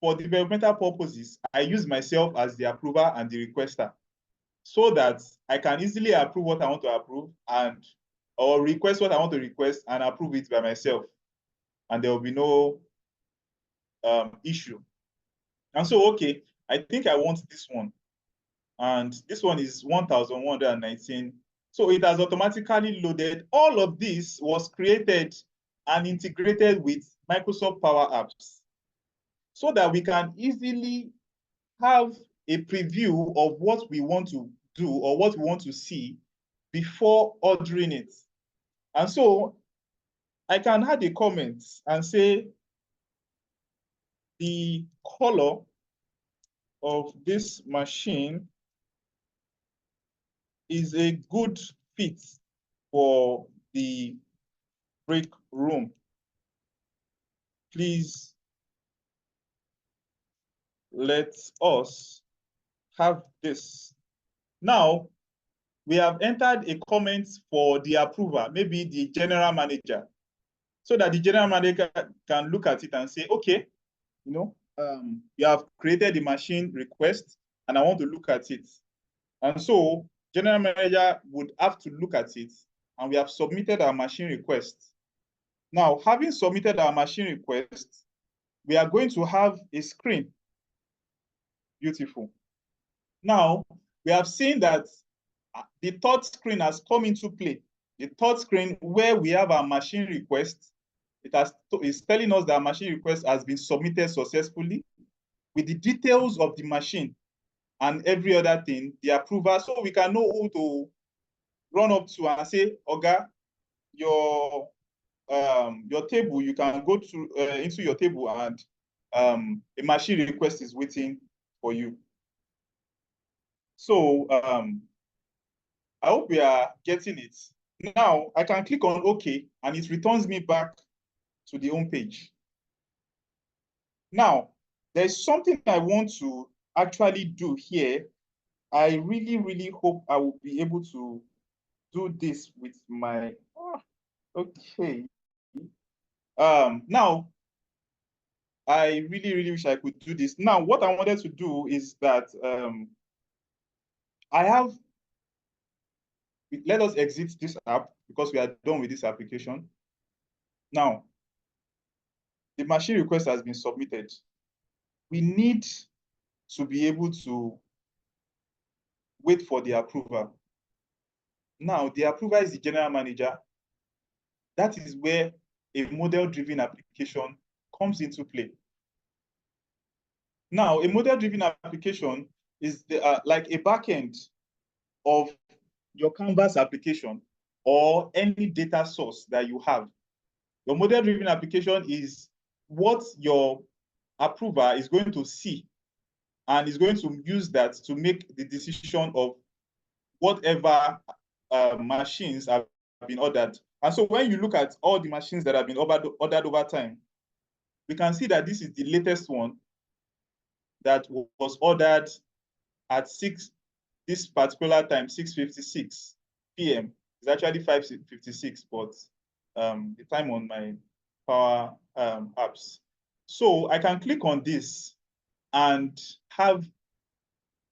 for developmental purposes, I use myself as the approver and the requester so that I can easily approve what I want to approve or request what I want to request and approve it by myself. And there will be no issue. And so, okay, I think I want this one. And this one is 1,119. So it has automatically loaded. All of this was created and integrated with Microsoft Power Apps so that we can easily have a preview of what we want to do or what we want to see before ordering it. And so I can add a comment and say the color of this machine is a good fit for the break room. Please let us have this. Now, we have entered a comment for the approver, maybe the general manager, so that the general manager can look at it and say, okay, you have created the machine request and I want to look at it. And so general manager would have to look at it and we have submitted our machine request. Now, having submitted our machine request, we are going to have a screen. Beautiful. Now, we have seen that the third screen has come into play. The third screen where we have our machine request, it's telling us that our machine request has been submitted successfully with the details of the machine and every other thing, the approval, so we can know who to run up to and say, Oga, your table, you can go to into your table and a machine request is waiting for you. So I hope we are getting it. Now I can click on OK and it returns me back to the home page. Now, there's something I want to actually do here. I really, really hope I will be able to do this with my, okay. Now, I really, really wish I could do this. Now, what I wanted to do is that let us exit this app because we are done with this application. Now, the machine request has been submitted. We need to be able to wait for the approval. Now, the approver is the general manager. That is where a model-driven application comes into play. Now, a model-driven application is like a backend of your Canvas application or any data source that you have. Your model-driven application is what your approver is going to see and is going to use that to make the decision of whatever machines have been ordered. And so when you look at all the machines that have been ordered over time, we can see that this is the latest one that was ordered at this particular time, 6:56 p.m. It's actually 5:56, but the time on my Power Apps. So I can click on this and have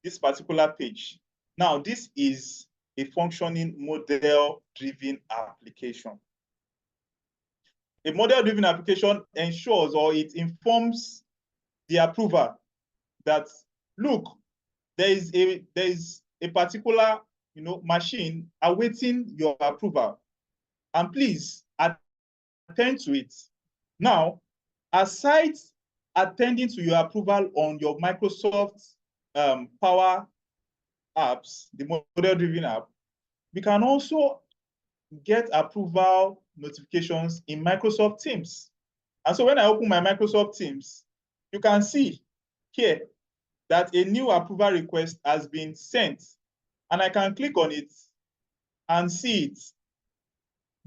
this particular page. Now, this is a functioning model-driven application. A model-driven application ensures or it informs the approver that, look, there is a particular machine awaiting your approval, and please attend to it. Now, aside attending to your approval on your Microsoft Power Apps, the model-driven app, we can also get approval notifications in Microsoft Teams. And so when I open my Microsoft Teams, you can see here that a new approval request has been sent, and I can click on it and see it.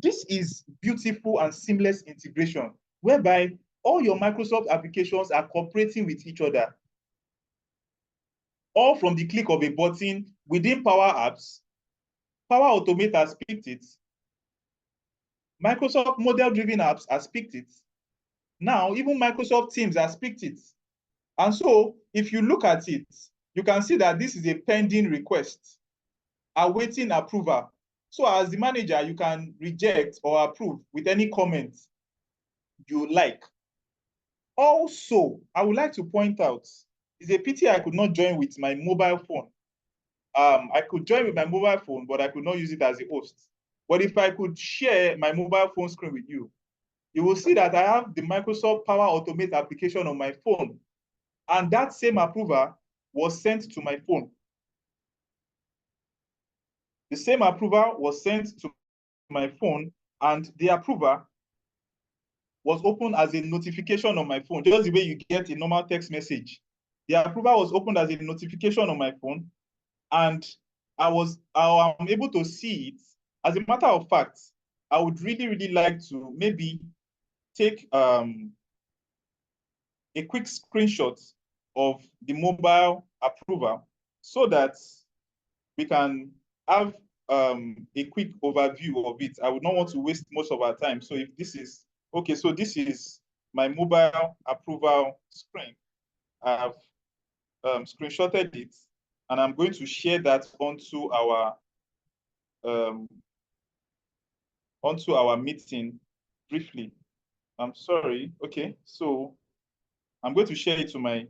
This is beautiful and seamless integration, whereby all your Microsoft applications are cooperating with each other, all from the click of a button within Power Apps. Power Automate has picked it. Microsoft model-driven apps has picked it. Now, even Microsoft Teams has picked it. And so, if you look at it, you can see that this is a pending request, awaiting approval. So as the manager, you can reject or approve with any comment you like. Also, I would like to point out, it's a pity I could not join with my mobile phone. I could join with my mobile phone, but I could not use it as a host. But if I could share my mobile phone screen with you, you will see that I have the Microsoft Power Automate application on my phone. And that same approval was sent to my phone. The same approval was sent to my phone, and the approval was opened as a notification on my phone, just the way you get a normal text message. The approval was opened as a notification on my phone, and I am able to see it. As a matter of fact, I would really, really like to maybe take a quick screenshot of the mobile approval so that we can have a quick overview of it. I would not want to waste most of our time. So if this is, okay, so this is my mobile approval screen. I've screenshotted it, and I'm going to share that onto our meeting briefly. I'm sorry. Okay, so I'm going to share it to my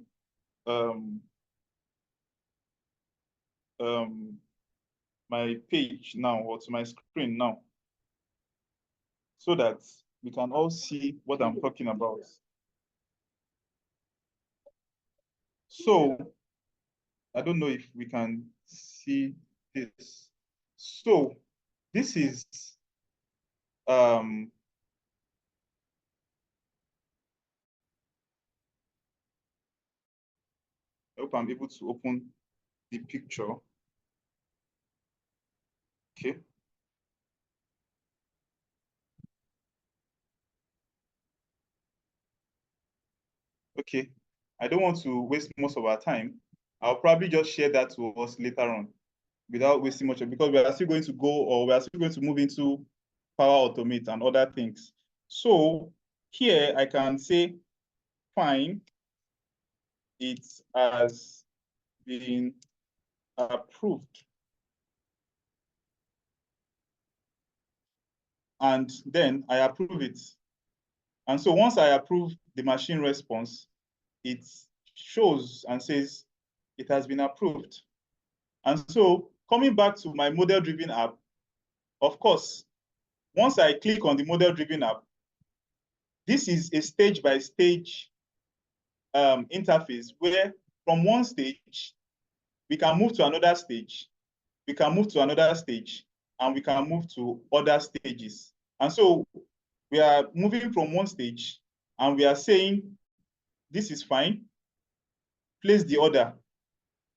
my page now, or to my screen now, so that we can all see what I'm talking about. So I don't know if we can see this. So this is I hope I'm able to open the picture. Okay. Okay. I don't want to waste most of our time. I'll probably just share that to us later on without wasting much, because we are still going to go, or we are still going to move into Power Automate and other things. So here I can say fine. It has been approved. And then I approve it. And so once I approve the machine response, it shows and says it has been approved. And so coming back to my model-driven app, of course, once I click on the model-driven app, this is a stage-by-stage interface where from one stage, we can move to another stage, we can move to another stage, and we can move to other stages. And so we are moving from one stage and we are saying, this is fine, place the order.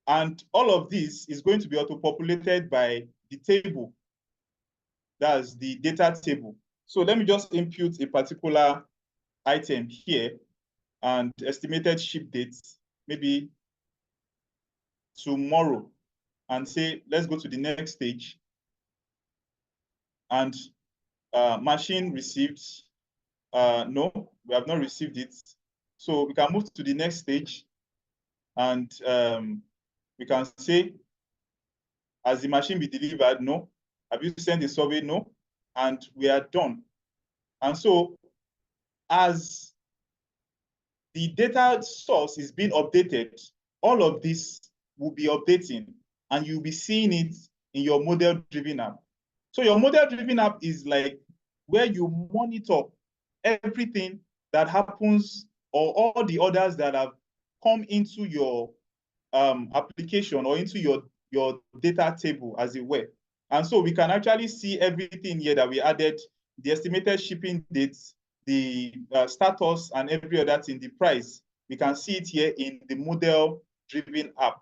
And all of this is going to be auto-populated by the table. That's the data table. So let me just input a particular item here and estimated ship dates, maybe tomorrow, and say, let's go to the next stage. And machine received, no, we have not received it. So we can move to the next stage and we can say, has the machine been delivered? No. Have you sent the survey? No. And we are done. And so as the data source is being updated, all of this will be updating and you'll be seeing it in your model-driven app. So your model-driven app is like where you monitor everything that happens or all the orders that have come into your application or into your data table, as it were. And so we can actually see everything here that we added, the estimated shipping dates, the status, and every other thing, the price. We can see it here in the model-driven app.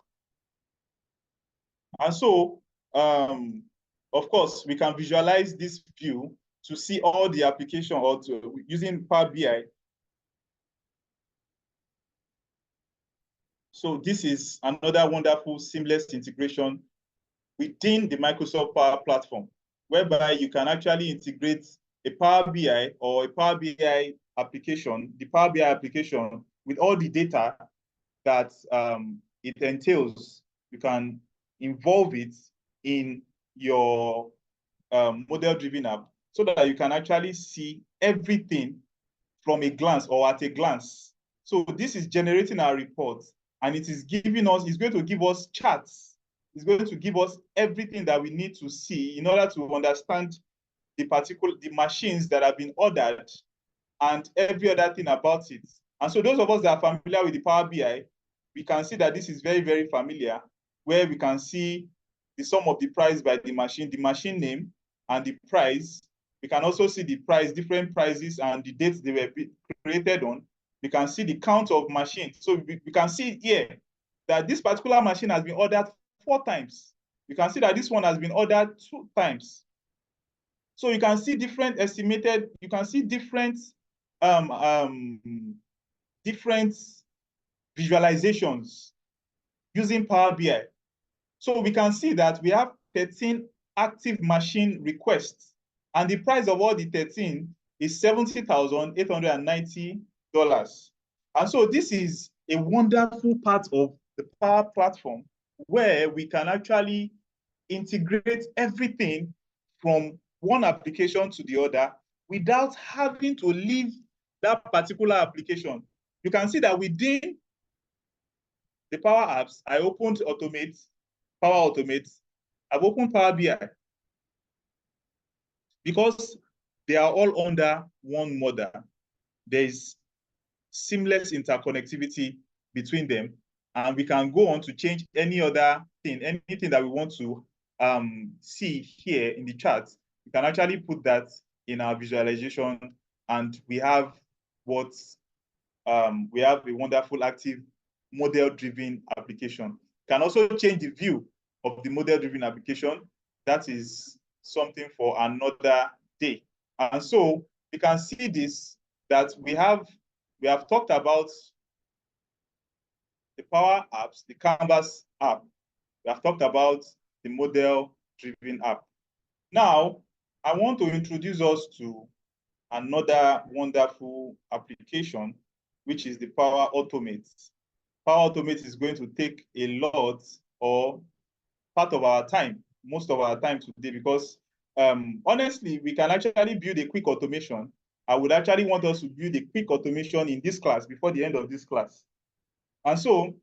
And so, of course, we can visualize this view to see all the application or using Power BI. So this is another wonderful seamless integration within the Microsoft Power Platform, whereby you can actually integrate a Power BI or a Power BI application, the Power BI application, with all the data that it entails. You can involve it in your model-driven app so that you can actually see everything from a glance or at a glance. So this is generating our reports, and it is giving us, it's going to give us charts. It's going to give us everything that we need to see in order to understand the machines that have been ordered and every other thing about it. And so those of us that are familiar with the Power BI, we can see that this is very, very familiar, where we can see the sum of the price by the machine name, and the price. We can also see the price, different prices, and the dates they were created on. We can see the count of machines. So we can see here that this particular machine has been ordered 4 times. You can see that this one has been ordered 2 times. So you can see different estimated, you can see different different visualizations using Power BI. So we can see that we have 13 active machine requests, and the price of all the 13 is $70,890. And so this is a wonderful part of the Power Platform where we can actually integrate everything from one application to the other without having to leave that particular application. You can see that within the Power Apps, I opened Automate, Power Automate. I've opened Power BI because they are all under one model. There is seamless interconnectivity between them, and we can go on to change any other thing, anything that we want to see here in the chart. We can actually put that in our visualization, and we have what we have a wonderful active model-driven application. Can also change the view of the model-driven application. That is something for another day. And so you can see this, that we have talked about the Power Apps, the Canvas app. We have talked about the model-driven app. Now, I want to introduce us to another wonderful application which is the Power Automate. Power Automate is going to take a lot or part of our time, most of our time today, because honestly, we can actually build a quick automation. I would actually want us to build a quick automation in this class before the end of this class. And so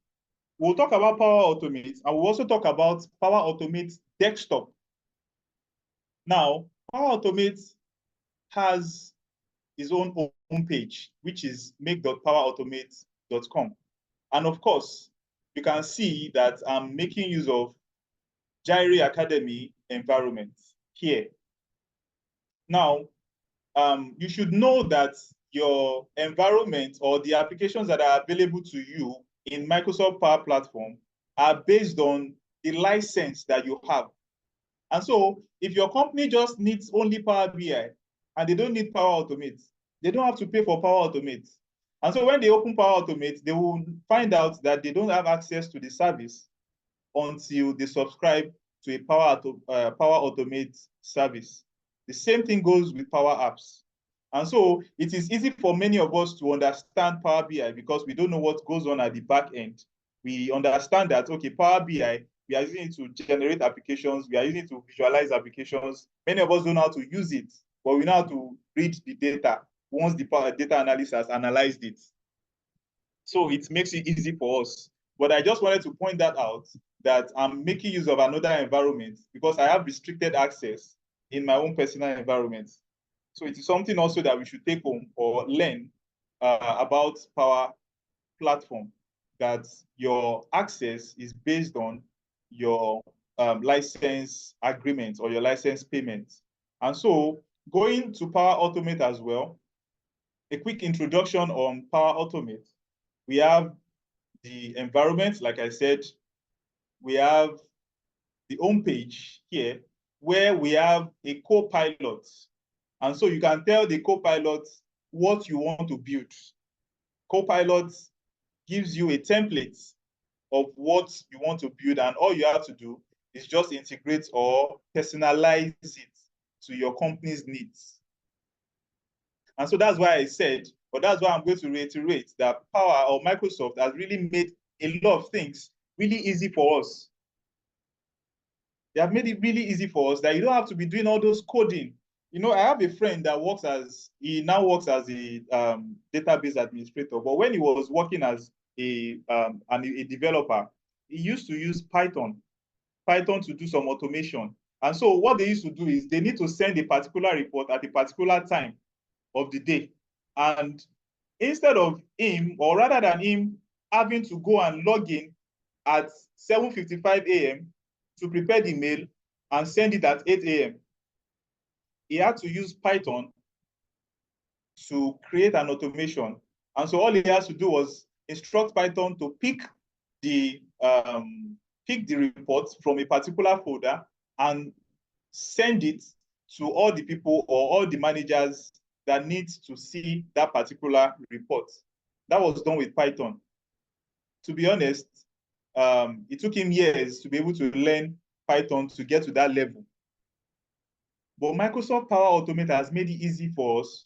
we'll talk about Power Automate, and we'll also talk about Power Automate Desktop. Now, Power Automate has its own homepage, which is make.powerautomate.com. And of course, you can see that I'm making use of Gyri Academy environment here. Now, you should know that your environment or the applications that are available to you in Microsoft Power Platform are based on the license that you have. And so if your company just needs only Power BI and they don't need Power Automate, they don't have to pay for Power Automate. And so when they open Power Automate, they will find out that they don't have access to the service until they subscribe to a Power Automate service. The same thing goes with Power Apps. And so it is easy for many of us to understand Power BI because we don't know what goes on at the back end. We understand that, okay, Power BI, we are using it to generate applications. We are using it to visualize applications. Many of us don't know how to use it, but we know how to read the data once the data analyst has analyzed it. So it makes it easy for us. But I just wanted to point that out, that I'm making use of another environment because I have restricted access in my own personal environment. So it is something also that we should take home or learn about Power Platform, that your access is based on your license agreement or your license payment. And so going to Power Automate as well, a quick introduction on Power Automate. We have the environment, like I said, we have the home page here where we have a co-pilot. And so you can tell the co-pilot what you want to build. Co-pilot gives you a template of what you want to build, and all you have to do is just integrate or personalize it to your company's needs. And so that's why I said, or that's why I'm going to reiterate that Power or Microsoft has really made a lot of things really easy for us. They have made it really easy for us that you don't have to be doing all those coding. You know, I have a friend that he now works as a database administrator, but when he was working as a developer, he used to use Python to do some automation. And so what they used to do is they need to send a particular report at a particular time of the day. And instead of him, or rather than him having to go and log in at 7:55 a.m. to prepare the mail and send it at 8 a.m., he had to use Python to create an automation. And so all he has to do was instruct Python to pick the report from a particular folder and send it to all the people or all the managers that need to see that particular report. That was done with Python. To be honest, it took him years to be able to learn Python to get to that level. But Microsoft Power Automate has made it easy for us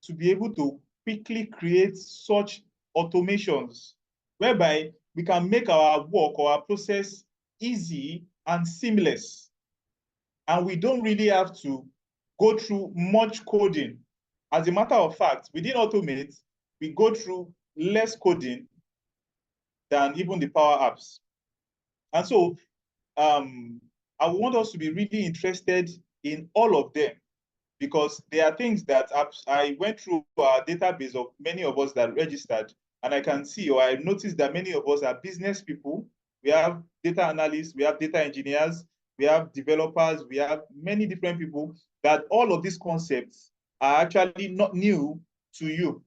to be able to quickly create such automations whereby we can make our work or our process easy and seamless. And we don't really have to go through much coding. As a matter of fact, within Automate, we go through less coding than even the Power Apps. And so I want us to be really interested in all of them, because there are things that I went through our database of many of us that registered, and I can see, or I noticed that many of us are business people. We have data analysts, we have data engineers, we have developers, we have many different people, that all of these concepts are actually not new to you.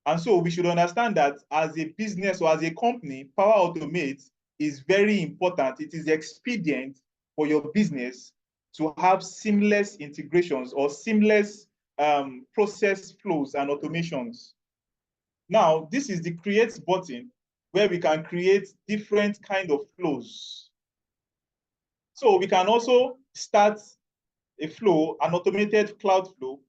And so we should understand that as a business or as a company, Power Automate is very important. It is expedient for your business to have seamless integrations or seamless process flows and automations. Now, this is the create button where we can create different kind of flows. So we can also start a flow, an automated cloud flow,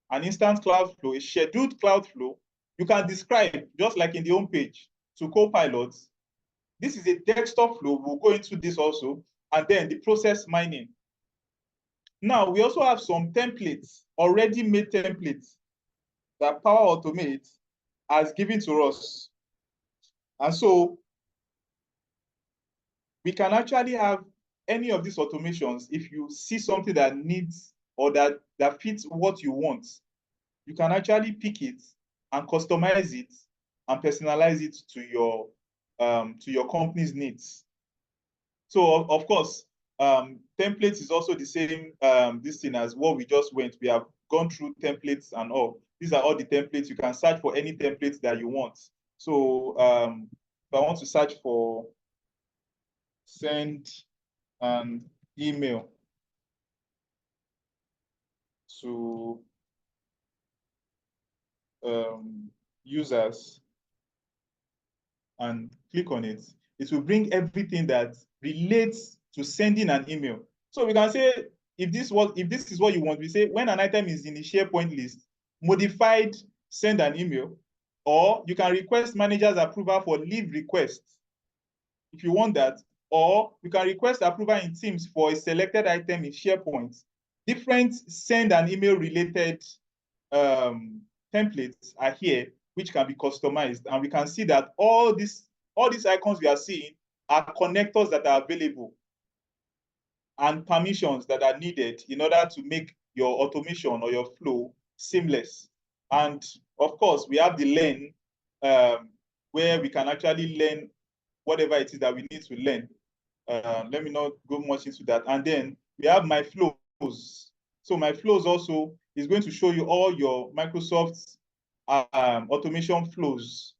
an instant cloud flow, a scheduled cloud flow. You can describe, just like in the home page, to Copilot. This is a desktop flow. We'll go into this also. And then the process mining. Now, we also have some templates, already made templates that Power Automate has given to us. And so we can actually have any of these automations. If you see something that needs or that fits what you want, you can actually pick it and customize it and personalize it to your company's needs. So of course, templates is also the same this thing as what we just went. We have gone through templates and all. These are all the templates. You can search for any template that you want. So if I want to search for send an email to users and click on it, it will bring everything that relates to sending an email. So we can say, if this is what you want, we say when an item is in the SharePoint list, modified send an email, or you can request manager's approval for leave requests if you want that, or you can request approval in Teams for a selected item in SharePoint. Different send and email related templates are here, which can be customized. And we can see that all these icons we are seeing are connectors that are available and permissions that are needed in order to make your automation or your flow seamless. And of course, we have the learn, where we can actually learn whatever it is that we need to learn. Let me not go much into that. And then we have my flows. So my flows also is going to show you all your Microsoft automation flows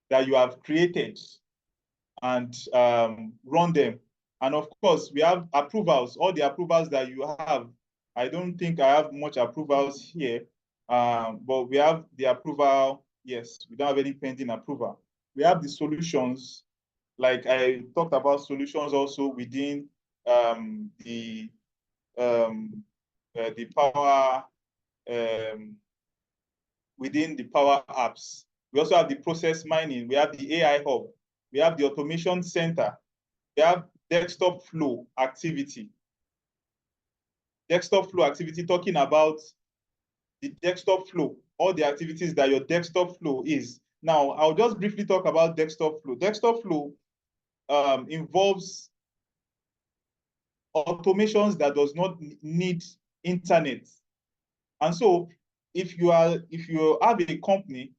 that you have created and run them. And of course, we have approvals, all the approvals that you have. I don't think I have much approvals here, but we have the approval. Yes, we don't have any pending approval. We have the solutions, like I talked about solutions also within the Power, within the Power Apps. We also have the process mining. We have the AI Hub. We have the Automation Center. We have desktop flow activity. Desktop flow activity, talking about the desktop flow, all the activities that your desktop flow is. Now, I'll just briefly talk about desktop flow. Desktop flow involves automations that does not need internet. And so if you have a company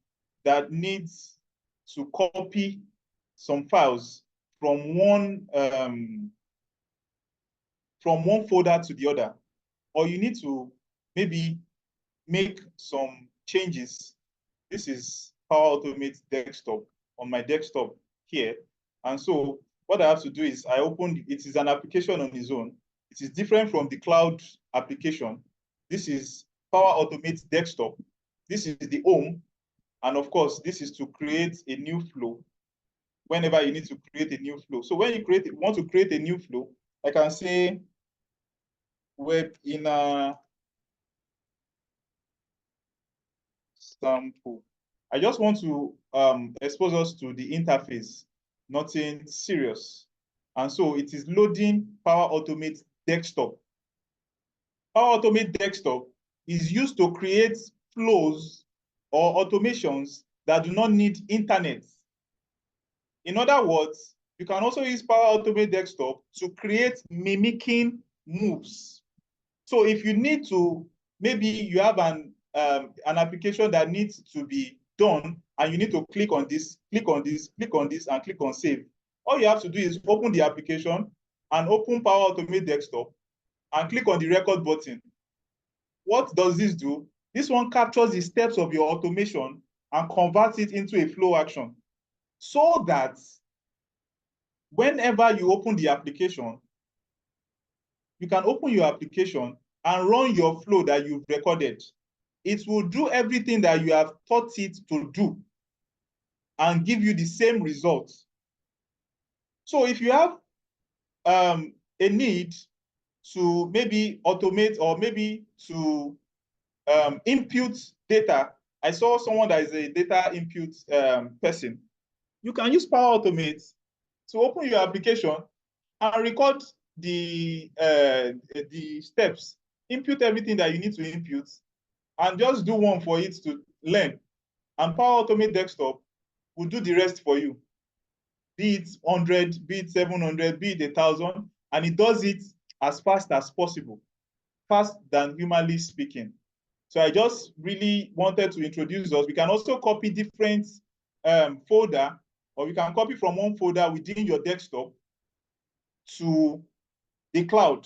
that needs to copy some files from one folder to the other, or you need to maybe make some changes, this is Power Automate Desktop on my desktop here. And so what I have to do is I open, it is an application on its own. It is different from the cloud application. This is Power Automate Desktop. This is the home. And of course, this is to create a new flow whenever you need to create a new flow. So when you want to create a new flow, I can say web inner sample. I just want to expose us to the interface, nothing serious. And so it is loading Power Automate Desktop. Power Automate Desktop is used to create flows or automations that do not need internet. In other words, you can also use Power Automate Desktop to create mimicking moves. So if you need to, maybe you have an application that needs to be done, and you need to click on this, click on this, click on this, and click on save. All you have to do is open the application and open Power Automate Desktop and click on the record button. What does this do? This one captures the steps of your automation and converts it into a flow action, so that whenever you open the application, you can open your application and run your flow that you've recorded. It will do everything that you have taught it to do and give you the same results. So if you have a need to maybe automate or maybe to input data, I saw someone that is a data input person. You can use Power Automate to open your application and record the steps, input everything that you need to input, and just do one for it to learn. And Power Automate Desktop will do the rest for you. Be it 100, be it 700, be it 1,000, and it does it as fast as possible, fast than humanly speaking. So I just really wanted to introduce us. We can also copy different folder, or we can copy from one folder within your desktop to the cloud.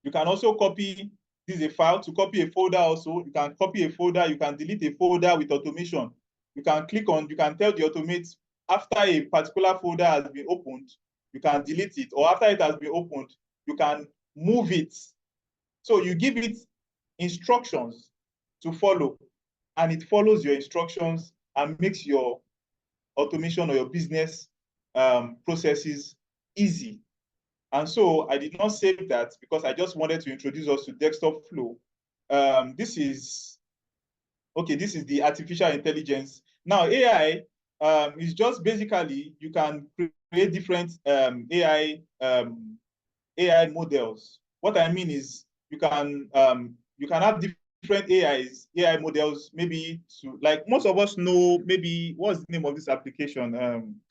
You can also copy, this is a file, to copy a folder also. You can copy a folder, you can delete a folder with automation. You can click on, you can tell the automate after a particular folder has been opened, you can delete it, or after it has been opened, you can move it. So you give it instructions to follow, and it follows your instructions and makes your automation or your business processes easy. And so I did not save that because I just wanted to introduce us to Desktop Flow. This is the artificial intelligence. Now, AI is just basically, you can create different AI models. What I mean is you can have different AI models, maybe to, like most of us know, maybe what's the name of this application?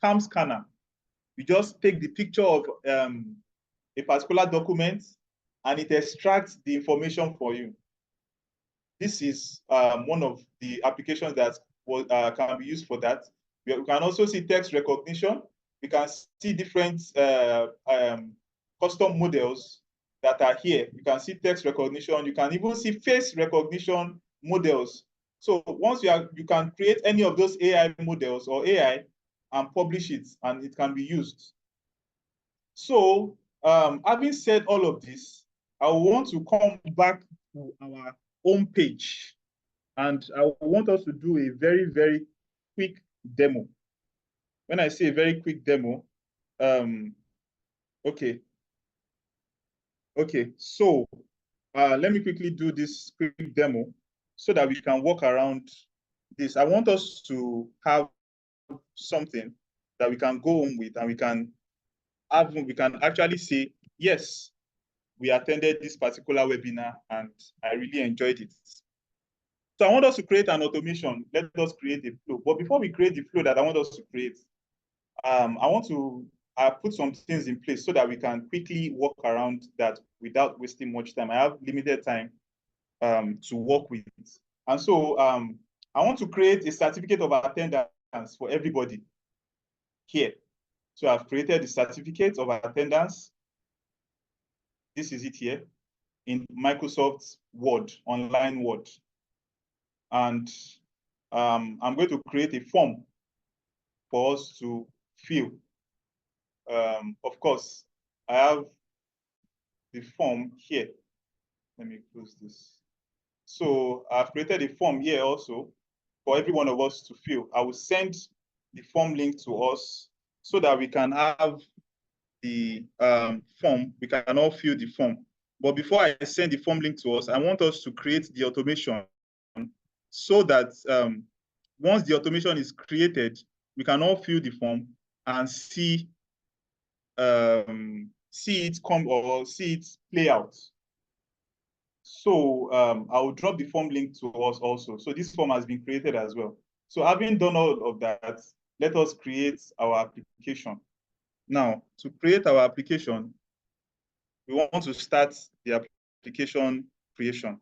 Cam Scanner. You just take the picture of a particular document and it extracts the information for you. This is one of the applications that can be used for that. We can also see text recognition. We can see different custom models that are here. You can see text recognition. You can even see face recognition models. So once you can create any of those AI models or AI and publish it, and it can be used. So having said all of this, I want to come back to our home page, and I want us to do a very, very quick demo. When I say a very quick demo, okay, so let me quickly do this quick demo so that we can walk around this. I want us to have something that we can go home with, and we can actually say, yes, we attended this particular webinar and I really enjoyed it. So I want us to create an automation. Let us create a flow. But before we create the flow that I want us to create, I want to put some things in place so that we can quickly walk around that without wasting much time. I have limited time to work with it. And so I want to create a certificate of attendance for everybody here. So I've created the certificate of attendance. This is it here in Microsoft Word, online Word. And I'm going to create a form for us to fill. Of course, I have the form here. Let me close this. So I've created a form here also for every one of us to fill. I will send the form link to us so that we can have the form. We can all fill the form. But before I send the form link to us, I want us to create the automation so that once the automation is created, we can all fill the form and see it come or see it play out. So I will drop the form link to us also. So this form has been created as well. So having done all of that, let us create our application. Now, to create our application, we want to start the application creation.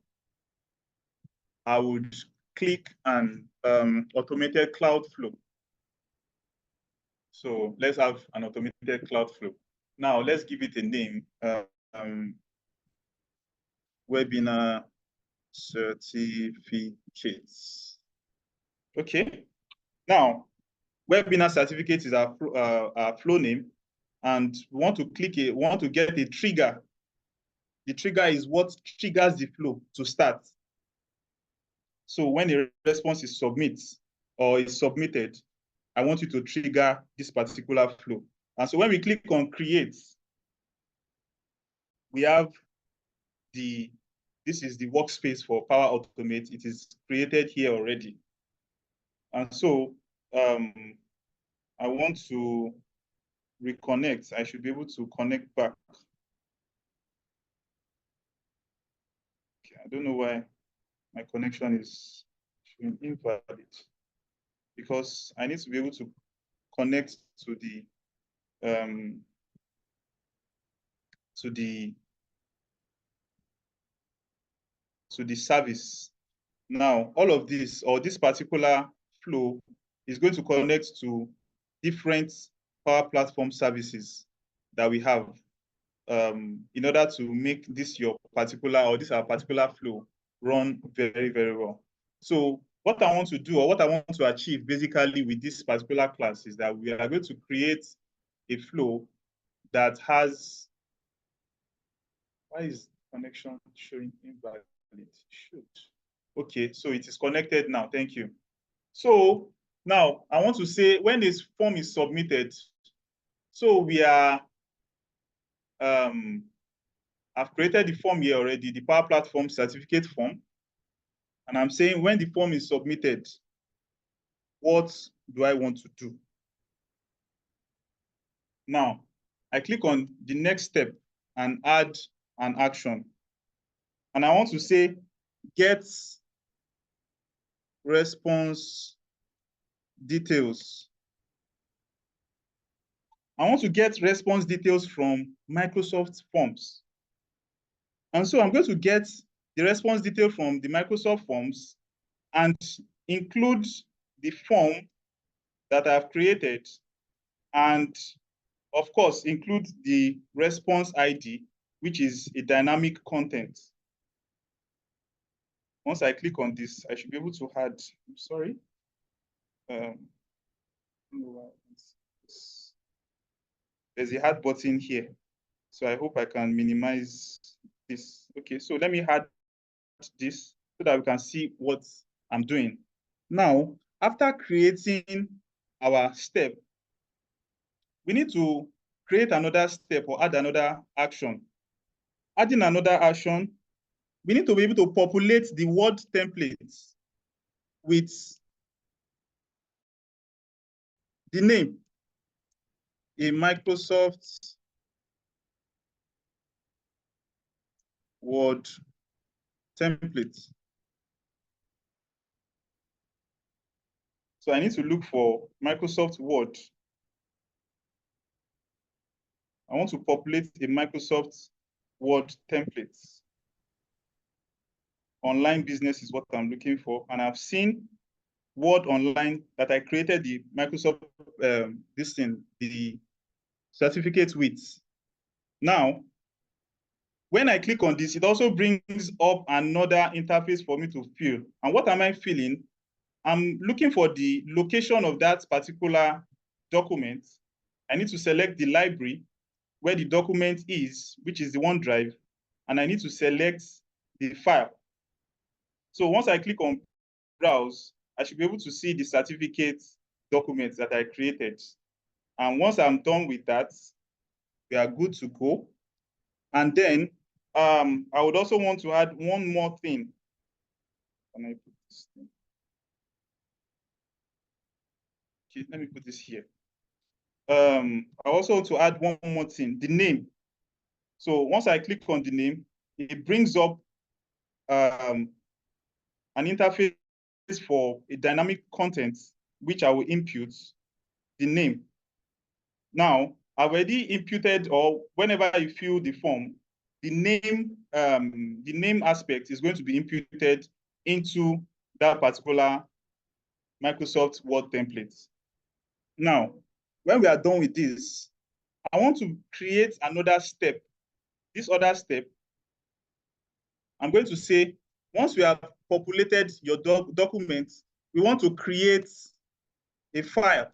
I would click on automated cloud flow. So let's have an automated cloud flow. Now let's give it a name. Webinar certificates. Okay. Now, webinar certificates is our flow name, and we want to click it. We want to get a trigger. The trigger is what triggers the flow to start. So when a response is submitted, I want you to trigger this particular flow. And so when we click on create, we have the this is the workspace for Power Automate. It is created here already. And so I want to reconnect. I should be able to connect back. Okay, I don't know why my connection is showing invalid, because I need to be able to connect to the service. Now, all of this, or this particular flow, is going to connect to different Power Platform services that we have in order to make this your particular, or this our particular flow run very, very well. So what I want to do, or what I want to achieve basically with this particular class, is that we are going to create a flow that has, why is connection showing invalid? Should. Okay, so it is connected now. Thank you. So now I want to say, when this form is submitted, so we are, I've created the form here already, the Power Platform certificate form. And I'm saying, when the form is submitted, what do I want to do? Now, I click on the next step and add an action. And I want to say, get response details. I want to get response details from Microsoft Forms. And so I'm going to get the response detail from the Microsoft Forms and include the form that I've created, and of course, include the response ID, which is a dynamic content. Once I click on this, I should be able to add, I'm sorry. There's a add button here. So I hope I can minimize this. Okay, so let me add this so that we can see what I'm doing. Now, after creating our step, we need to create another step or add another action. Adding another action, we need to be able to populate the Word templates with the name, a Microsoft Word template. So I need to look for Microsoft Word. I want to populate a Microsoft Word template. Online business is what I'm looking for. And I've seen Word Online that I created the Microsoft, the certificate with. Now, when I click on this, it also brings up another interface for me to fill. And what am I filling? I'm looking for the location of that particular document. I need to select the library where the document is, which is the OneDrive, and I need to select the file. So once I click on browse, I should be able to see the certificate documents that I created. And once I'm done with that, we are good to go. And then I would also want to add one more thing. Can I put this thing? Okay, let me put this here. I also want to add one more thing, the name. So once I click on the name, it brings up an interface for a dynamic content, which I will input the name. Now, I've already imputed, or whenever you fill the form, the name aspect is going to be imputed into that particular Microsoft Word template. Now, when we are done with this, I want to create another step. This other step, I'm going to say, once we have populated your document, we want to create a file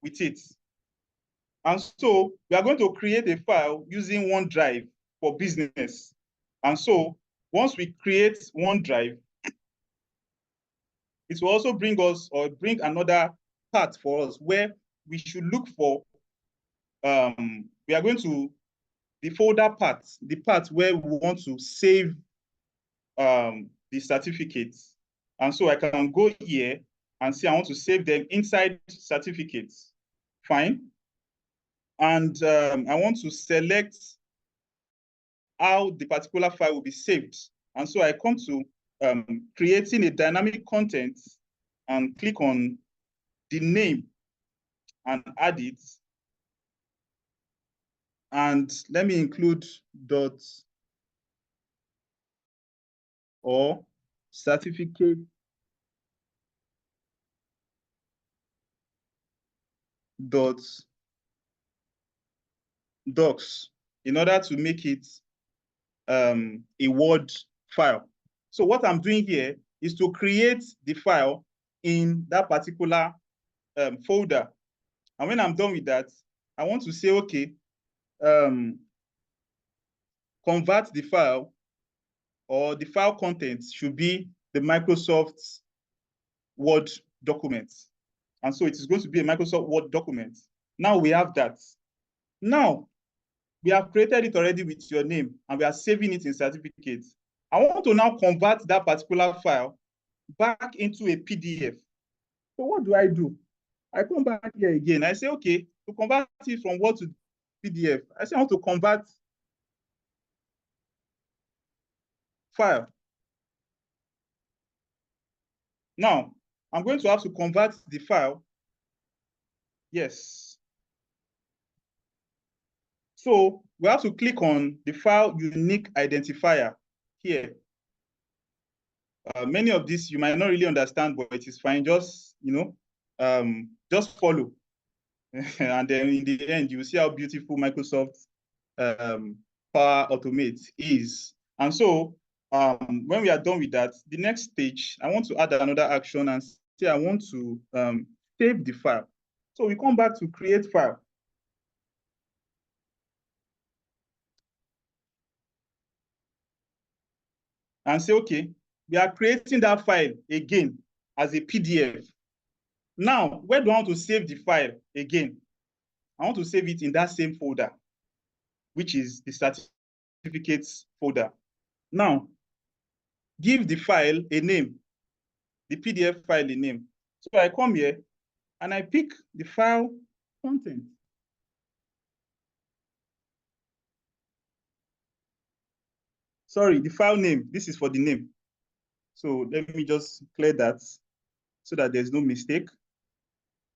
with it. And so we are going to create a file using OneDrive for business. And so once we create OneDrive, it will also bring us, or bring another part for us where we should look for, we are going to, the folder part, the part where we want to save the certificates. And so I can go here and say I want to save them inside certificates. Fine. And I want to select how the particular file will be saved. And so I come to creating a dynamic content and click on the name and add it. And let me include dots or certificate dots docs in order to make it a Word file. So what I'm doing here is to create the file in that particular folder. And when I'm done with that, I want to say, okay, convert the file, or the file content should be the Microsoft Word document. And so it is going to be a Microsoft Word document. Now we have that. Now, we have created it already with your name, and we are saving it in certificates. I want to now convert that particular file back into a PDF. So what do? I come back here again. I say, okay, to convert it from Word to PDF, I say I want to convert file. Now, I'm going to have to convert the file. Yes. So we have to click on the file unique identifier here. Many of these you might not really understand, but it is fine. Just, just follow. And then in the end, you will see how beautiful Microsoft Power Automate is. And so when we are done with that, the next stage, I want to add another action and say I want to save the file. So we come back to create file. And say, okay, we are creating that file again as a PDF. Now, where do I want to save the file again? I want to save it in that same folder, which is the certificates folder. Now, give the file a name, the PDF file a name. So I come here and I pick the file content. Sorry, the file name. This is for the name. So let me just clear that so that there's no mistake.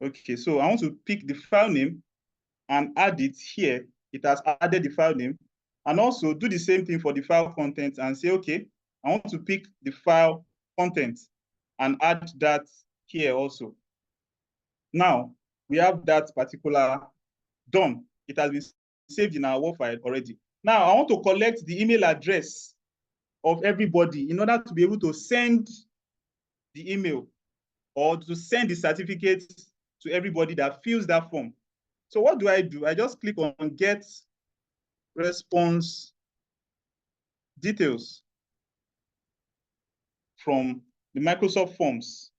Okay, so I want to pick the file name and add it here. It has added the file name. And also do the same thing for the file content and say, okay, I want to pick the file content and add that here also. Now, we have that particular done. It has been saved in our Word file already. Now, I want to collect the email address of everybody in order to be able to send the email or to send the certificate to everybody that fills that form. So what do? I just click on Get Response Details from the Microsoft Forms.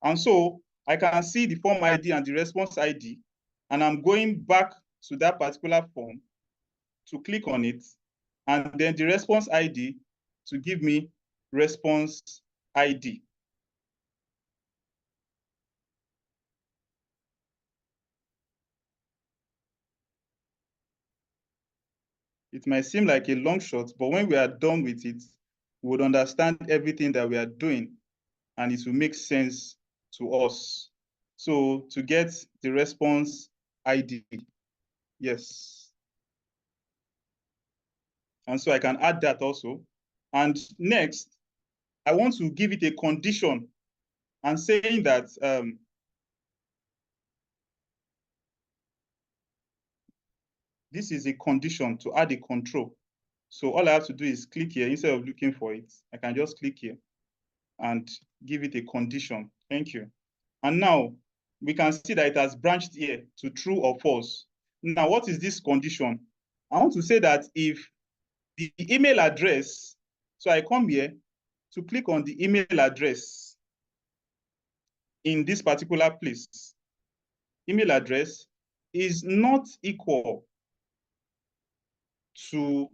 And so I can see the form ID and the response ID, and I'm going back to that particular form to click on it, and then the response ID to give me response ID. It might seem like a long shot, but when we are done with it, we would understand everything that we are doing, and it will make sense to us. So to get the response ID, yes. And so I can add that also. And next, I want to give it a condition and saying that this is a condition to add a control. So all I have to do is click here. Instead of looking for it, I can just click here and give it a condition. Thank you. And now we can see that it has branched here to true or false. Now, what is this condition? I want to say that if the email address, so I come here to click on the email address in this particular place. Email address is not equal to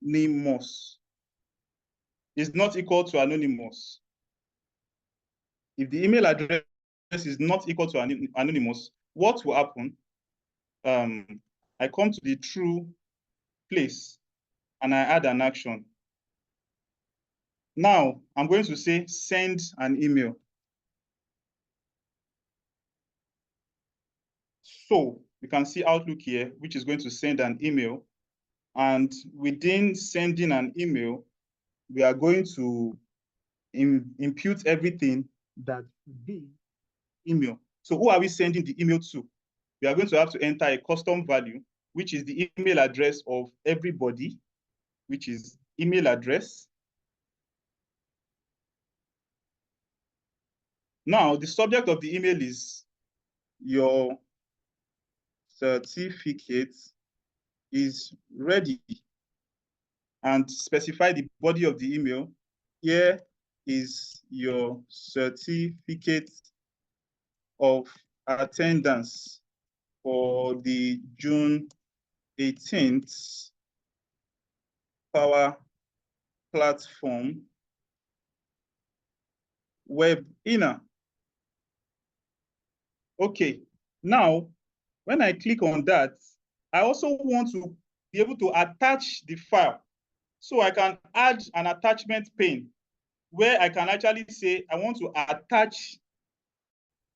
anonymous is not equal to anonymous, if the email address is not equal to anonymous, what will happen? I come to the true place and I add an action. Now I'm going to say send an email. So you can see Outlook here, which is going to send an email. And within sending an email, we are going to impute everything that the email. So who are we sending the email to? We are going to have to enter a custom value, which is the email address of everybody, which is email address. Now, the subject of the email is your certificate is ready, and specify the body of the email. Here is your certificate of attendance for the June 18th Power Platform webinar. Okay, now when I click on that, I also want to be able to attach the file. So I can add an attachment pane where I can actually say, I want to attach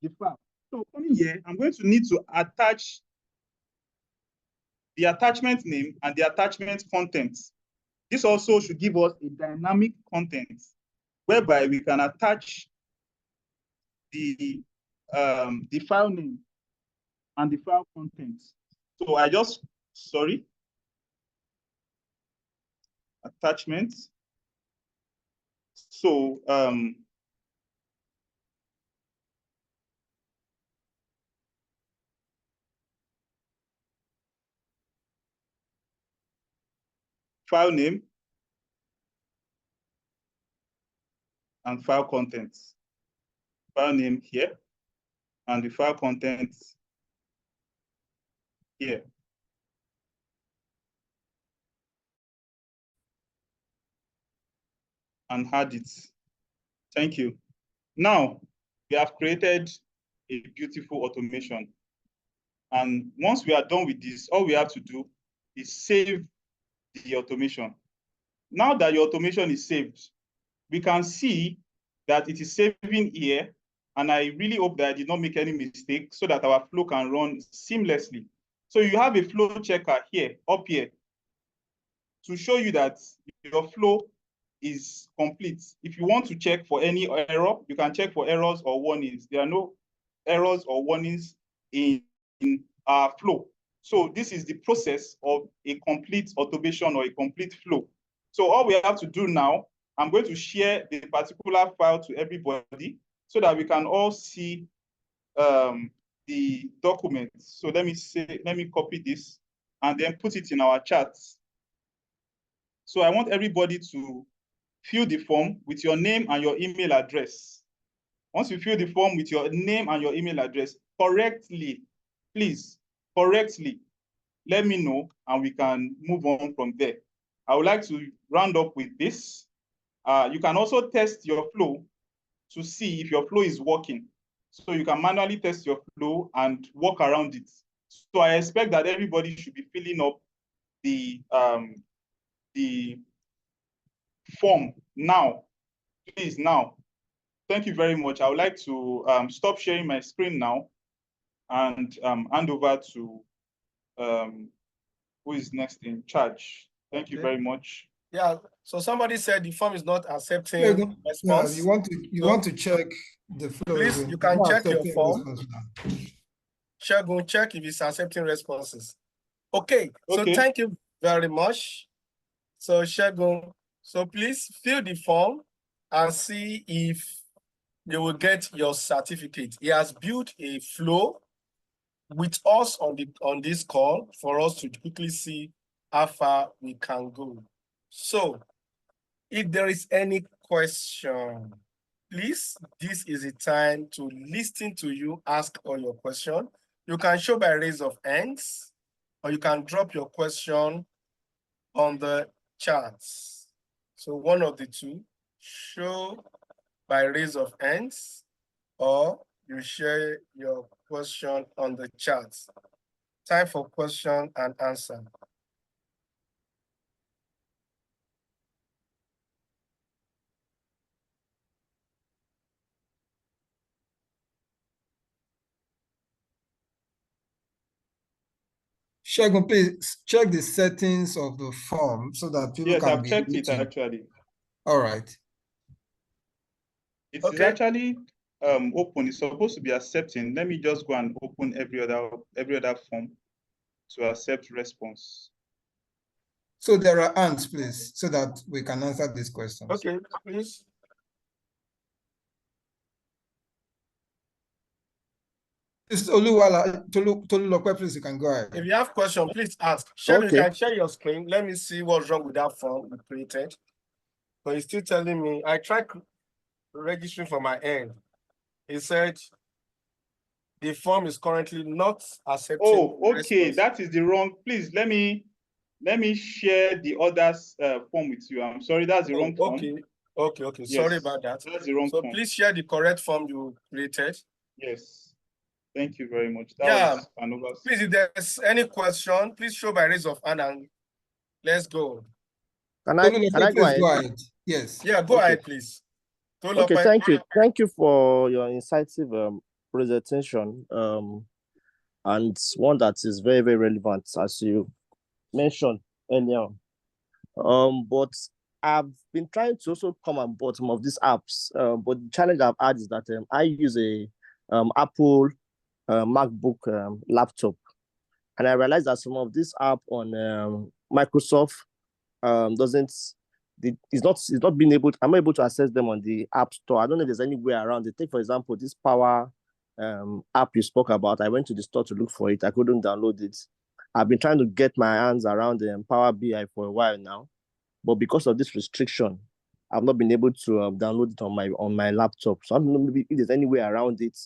the file. So coming here, I'm going to need to attach the attachment name and the attachment content. This also should give us a dynamic content whereby we can attach the file name and the file content. So I just, attachment. So file name and file contents. File name here and the file contents here. And add it. Thank you. Now we have created a beautiful automation. And once we are done with this, all we have to do is save the automation. Now that your automation is saved, we can see that it is saving here. And I really hope that I did not make any mistake so that our flow can run seamlessly. So you have a flow checker here, up here, to show you that your flow is complete. If you want to check for any error, you can check for errors or warnings. There are no errors or warnings in our flow. So this is the process of a complete automation or a complete flow. So all we have to do now, I'm going to share the particular file to everybody so that we can all see the documents. So let me copy this and then put it in our chats. So I want everybody to fill the form with your name and your email address. Once you fill the form with your name and your email address correctly, please, correctly, let me know and we can move on from there. I would like to round up with this. You can also test your flow to see if your flow is working. So you can manually test your flow and work around it. So I expect that everybody should be filling up the form now, please now. Thank you very much. I would like to stop sharing my screen now and hand over to who is next in charge. Thank you very much. Yeah, so somebody said the form is not accepting response. Yeah, you want to check the flow. Please, you can check your form. Check if it's accepting responses. Okay, so thank you very much. So Shegun, so please fill the form and see if you will get your certificate. He has built a flow with us on this call for us to quickly see how far we can go. So if there is any question, please, this is the time to listen to you ask all your question. You can show by raise of hands, or you can drop your question on the charts. So one of the two, show by raise of hands, or you share your question on the chat. Time for question and answer. Shegun, please check the settings of the form so that people Yes, can I've be checked able it to. actually. All right. It is Okay. actually open. It's supposed to be accepting. Let me just go and open every other form to accept response. So there are hands, please, so that we can answer these questions. Okay, please. Tolulope, please, you can go ahead. If you have question, please ask. Shegun, Okay. you can share your screen. Let me see what's wrong with that form you created. But he's still telling me, I tried registering for my end. He said the form is currently not accepting. Oh, okay. response. That is the wrong. Please let me share the others form with you. I'm sorry, that's the wrong form. Okay. Okay. Yes, Sorry about that. That's the wrong So form. please share the correct form you created. Yes. Thank you very much. That Yeah. was an oversight. Please, if there's any question, please show by raise of hand and let's go. Can I Tolulope, go please ahead? go ahead. Yes. Yeah, go Okay. ahead, please. Okay, thank you. Thank you for your incisive presentation. And one that is very, very relevant, as you mentioned earlier. But I've been trying to also come on board some of these apps. But the challenge I've had is that I use a Apple MacBook laptop, and I realized that some of this app on Microsoft doesn't. It's not being able. I'm not able to access them on the App Store. I don't know if there's any way around it. Take for example this Power app you spoke about. I went to the store to look for it. I couldn't download it. I've been trying to get my hands around the Power BI for a while now, but because of this restriction, I've not been able to download it on my laptop. So I don't know maybe if there's any way around it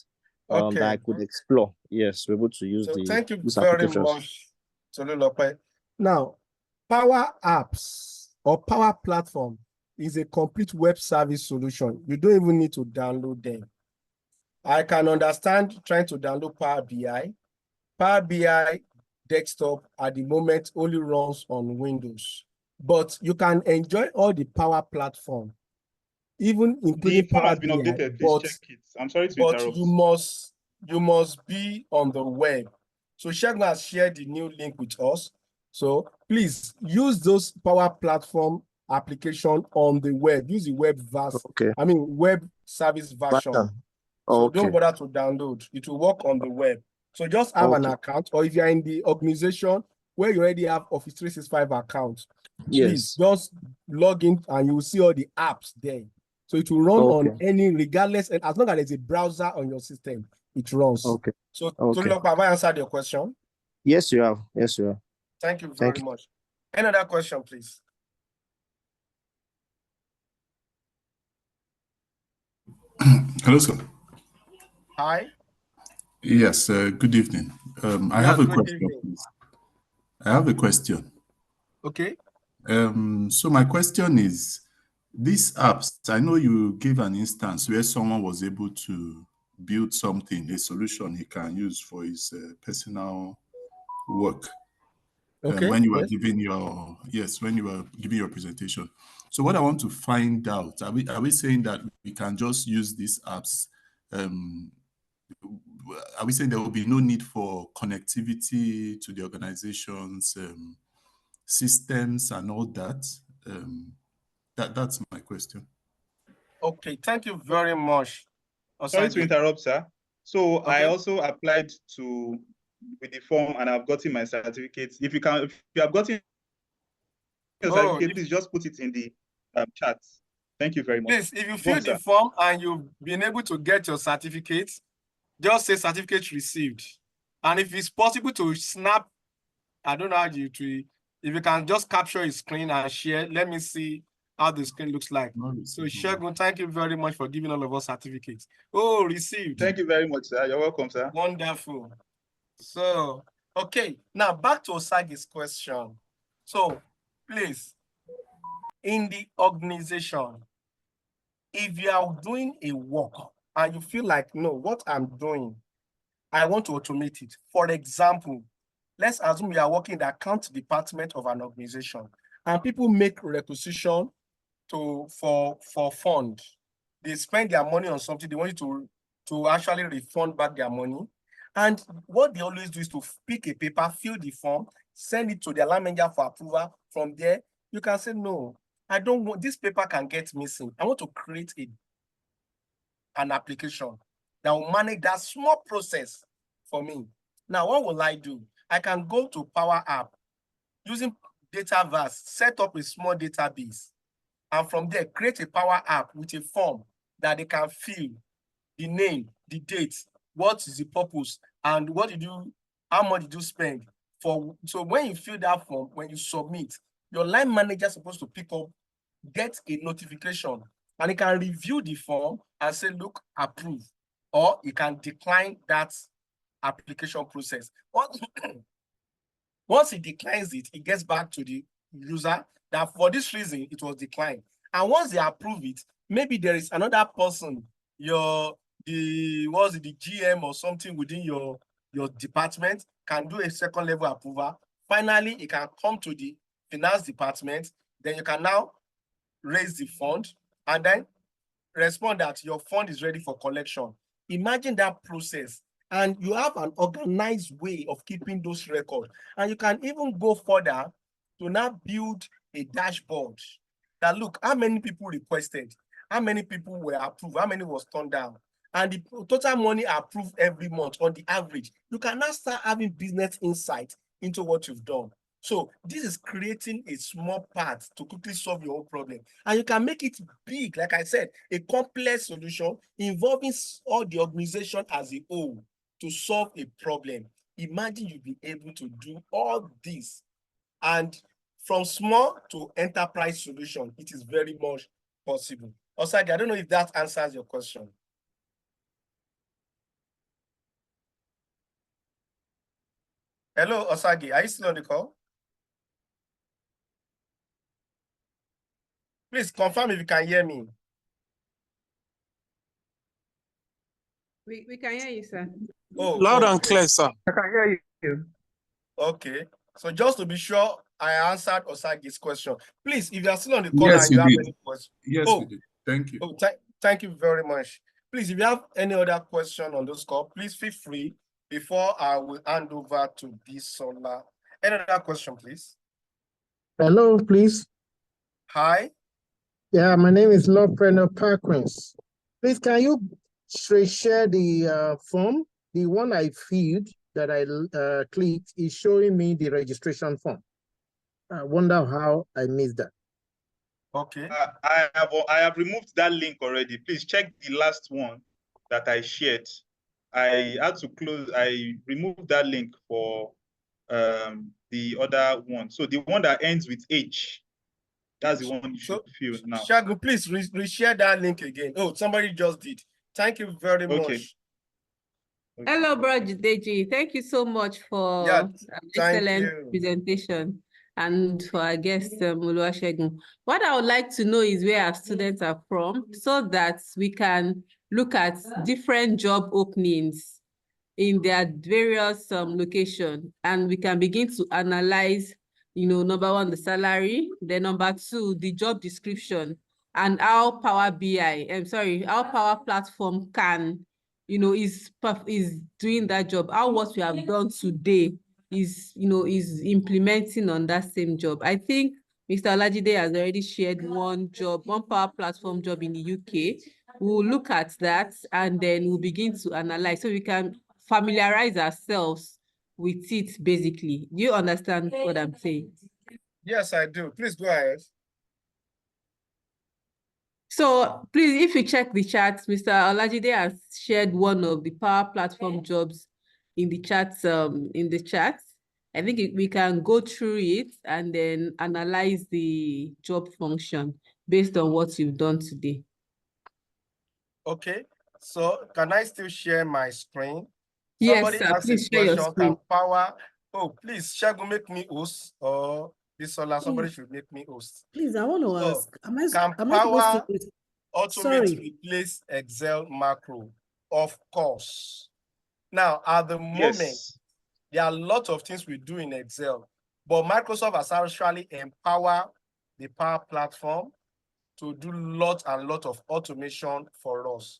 that I could explore. Yes, we're able to use So these thank you very applications. much, Tolulope. Now, Power Apps or Power Platform is a complete web service solution. You don't even need to download them. I can understand trying to download Power BI. Power BI desktop at the moment only runs on Windows, but you can enjoy all the Power Platform, even including The form Power has been BI, updated. Please check it. I'm sorry to interrupt. you must be on the web. So Shegun has shared the new link with us. So please use those Power Platform application on the web. Use the web web service version. So don't bother to download. It will work on the web. So just have an account, or if you're in the organization where you already have Office 365 account, please just log in and you will see all the apps there. So it will run on any, regardless, and as long as there's a browser on your system, it runs. So Tolulope, have I answered your question? Yes, you have. Yes, you have. Thank you very much. Any other question, please? Hello, sir. Hi. Yes, good evening. I have a question, please. I have a question. Okay. So my question is, these apps, I know you gave an instance where someone was able to build something, a solution he can use for his personal work. When you were giving your presentation. So what I want to find out, are we saying that we can just use these apps? Are we saying there will be no need for connectivity to the organization's systems and all that? That's my question. Okay, thank you very much. Sorry to interrupt, sir. So I also applied with the form and I've gotten my certificate. If you have gotten your certificate, please just put it in the chat. Thank you very much. Please, if you fill the form and you've been able to get your certificate, just say certificate received. And if it's possible to snap, I don't know how if you can just capture your screen and share, let me see how the screen looks like. So Shegun, thank you very much for giving all of us certificates. Oh, received. Thank you very much, sir. You're welcome, sir. Wonderful. So, okay, now back to Osagi's question. So, please, in the organization, if you are doing a work and you feel like, no, what I'm doing, I want to automate it. For example, let's assume you are working in the account department of an organization and people make requisition for fund. They spend their money on something, they want you to actually refund back their money. And what they always do is to pick a paper, fill the form, send it to the line manager for approval. From there, you can say, no, I don't want, this paper can get missing. I want to create an application that will manage that small process for me. Now, what will I do? I can go to Power App using Dataverse, set up a small database, and from there, create a Power App with a form that they can fill the name, the date, what is the purpose, and what did you, how much did you spend for. So when you fill that form, when you submit, your line manager is supposed to pick up, get a notification, and he can review the form and say, look, approve, or he can decline that application process. Once he declines it, it gets back to the user that for this reason, it was declined. And once they approve it, maybe there is another person, the GM or something within your department can do a second level approval. Finally, it can come to the finance department. Then you can now raise the fund and then respond that your fund is ready for collection. Imagine that process. And you have an organized way of keeping those records. And you can even go further to now build a dashboard that, look, how many people requested, how many people were approved, how many was turned down, and the total money approved every month on the average. You can now start having business insight into what you've done. So this is creating a small part to quickly solve your own problem. And you can make it big, like I said, a complex solution involving all the organization as a whole to solve a problem. Imagine you'll be able to do all this. And from small to enterprise solution, it is very much possible. Osagi, I don't know if that answers your question. Hello, Osagi, are you still on the call? Please confirm if you can hear me. We can hear you, sir. Oh, Loud and clear, sir. I can hear you. Okay. So just to be sure, I answered Osagi's question. Please, if you are still on the call Yes, and you you have did. any questions. Yes, Oh. we did. Thank you. Oh, thank you very much. Please, if you have any other question on this call, please feel free before I will hand over to Bisola. Any other question, please? Hello, please. Hi. Yeah, my name is Loprenor Parkins. Please, can you share the form? The one I filled that I clicked is showing me the registration form. I wonder how I missed that. Okay. I have removed that link already. Please check the last one that I shared. I had to close. I removed that link for the other one. So the one that ends with H, that's the one you should fill now. Shagun, please reshare that link again. Oh, somebody just did. Thank you very much. Hello, Bro Deji. Thank you so much for an excellent presentation and for our guest, Oluwasegun. What I would like to know is where our students are from so that we can look at different job openings in their various locations, and we can begin to analyze, number one, the salary, then number two, the job description, and how Power BI, how Power Platform can, is doing that job, how what we have done today is implementing on that same job. I think Mr. Olajide has already shared one Power Platform job in the UK. We'll look at that and then we'll begin to analyze so we can familiarize ourselves with it, basically. Do you understand what I'm saying? Yes, I do. Please go ahead. So please, if you check the chat, Mr. Olajide has shared one of the Power Platform jobs in the chat. I think we can go through it and then analyze the job function based on what you've done today. Okay. So can I still share my screen? Yes, sir. Please share your screen. Power. Oh, please, Shagun, make me host, or Bisola, somebody should make me host. Please, I want to ask, am I supposed to automate sorry. replace Excel macro? Of course. Now, at the moment, there are a lot of things we do in Excel, but Microsoft has actually empowered the Power Platform to do lot of automation for us.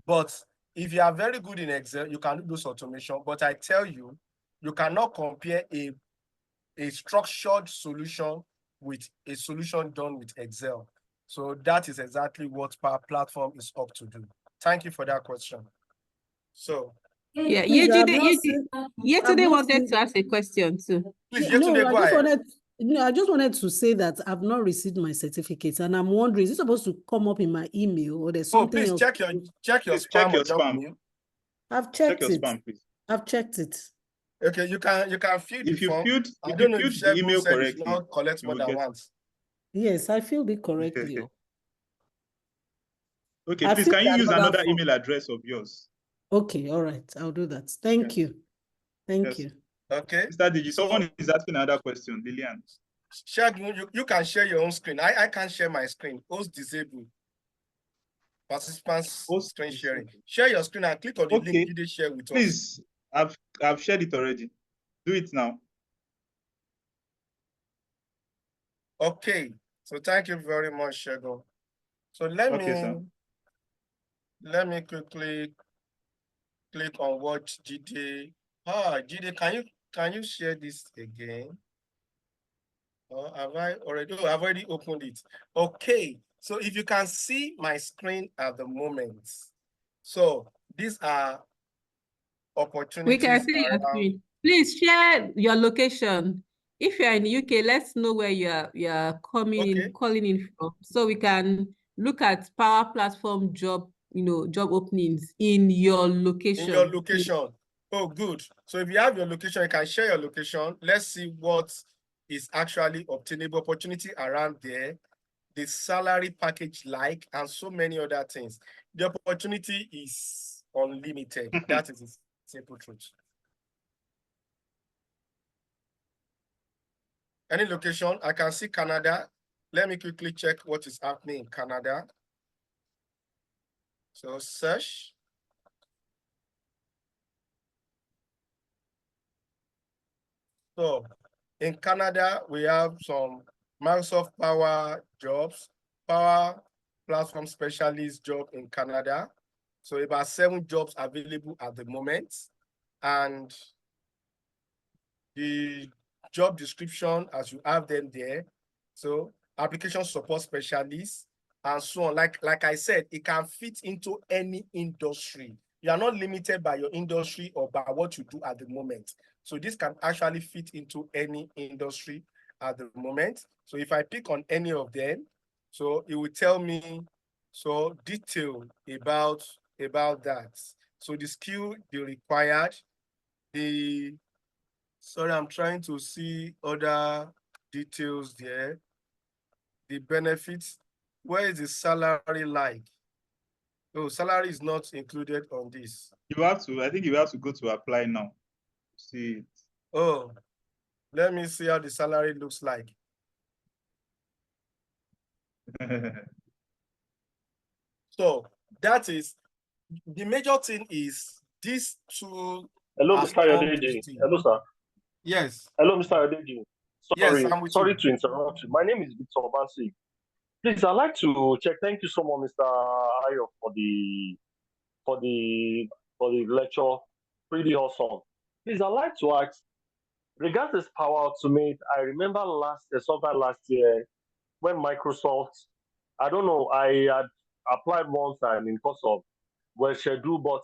But if you are very good in Excel, you can do this automation. But I tell you, you cannot compare a structured solution with a solution done with Excel. So that is exactly what Power Platform is up to do. Thank you for that question. So yeah, yesterday wanted to ask a question too. Please, I just wanted to say that I've not received my certificate, and I'm wondering, is it supposed to come up in my email or there's something else? Check your spam. I've checked it. Spam, I've checked it. Okay, you can fill the form. I don't know if the email correctly, not collect more than once. Yes, I filled it correctly. Okay, please, can you use another email address of yours? Okay, all right, I'll do that. Thank you. Thank you. Okay. Mr. Digi, someone is asking another question, Lillian. You can share your own screen. I can't share my screen. Host disabled. Participants screen sharing. Share your screen and click on the link you did share with us. Please, I've shared it already. Do it now. Okay. So thank you very much, Shago. So let me quickly click on what GD. GD, can you share this again? Have I already? Oh, I've already opened it. Okay. So if you can see my screen at the moment, so these are opportunities. We can see your screen. Please share your location. If you're in the UK, let's know where you're calling in from, so we can look at Power Platform job openings in your location. In your location. Oh, good. So if you have your location, you can share your location. Let's see what is actually obtainable opportunity around there, the salary package and so many other things. The opportunity is unlimited. That is the simple truth. Any location, I can see Canada. Let me quickly check what is happening in Canada. So search. So in Canada, we have some Microsoft Power jobs, Power Platform Specialist job in Canada. So about 7 jobs available at the moment. And the job description, as you have them there. So application support specialist and so on. Like I said, it can fit into any industry. You are not limited by your industry or by what you do at the moment. So this can actually fit into any industry at the moment. So if I pick on any of them, so it will tell me detail about that. So the skill they required, sorry, I'm trying to see other details there. The benefits, where is the salary like? Oh, salary is not included on this. I think you have to go to apply now. See it. Oh, let me see how the salary looks like. So that is, the major thing is these two. Hello, Mr. Adeji. Hello, sir. Yes. Hello, Mr. Adeji. Sorry to interrupt you. My name is Victor Bansi. Please, I'd like to check. Thank you so much, Mr. Ayo, for the lecture. Pretty awesome. Please, I'd like to ask, regarding this Power Automate, I remember sometime last year when Microsoft, I don't know, I had applied one time in course of schedule, but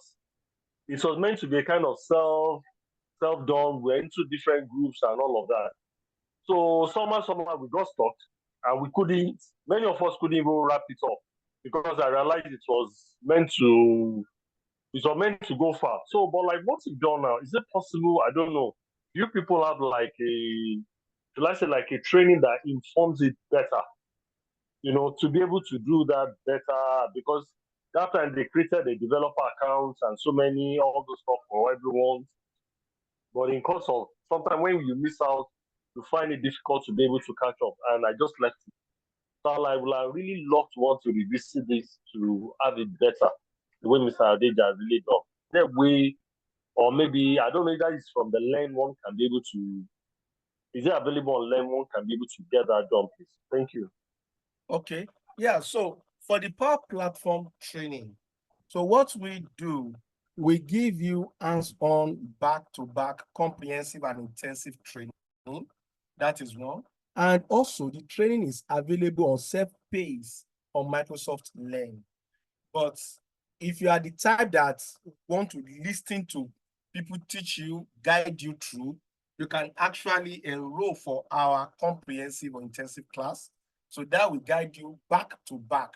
it was meant to be a kind of self-done. We're into different groups and all of that. So somehow we got stuck and many of us couldn't even wrap it up because I realized it was meant to go far. So, but like what's it done now? Is it possible? I don't know. You people have like a training that informs it better, to be able to do that better, because that time they created a developer accounts and all those stuff for everyone. But in course of sometimes when you miss out, you find it difficult to be able to catch up, and I just left it. So I would have really loved to want to revisit this to have it better, the way Mr. Adeja has really done. That way, or maybe, I don't know if that is from the Learn one can be able to, is it available on Learn one can be able to get that done, please? Thank you. Okay, yeah, so for the Power Platform training, so what we do, we give you hands-on, back-to-back, comprehensive and intensive training. That is one. And also the training is available on self-paced on Microsoft Learn. But if you are the type that want to listen to people teach you, guide you through, you can actually enroll for our comprehensive or intensive class. So that will guide you back to back.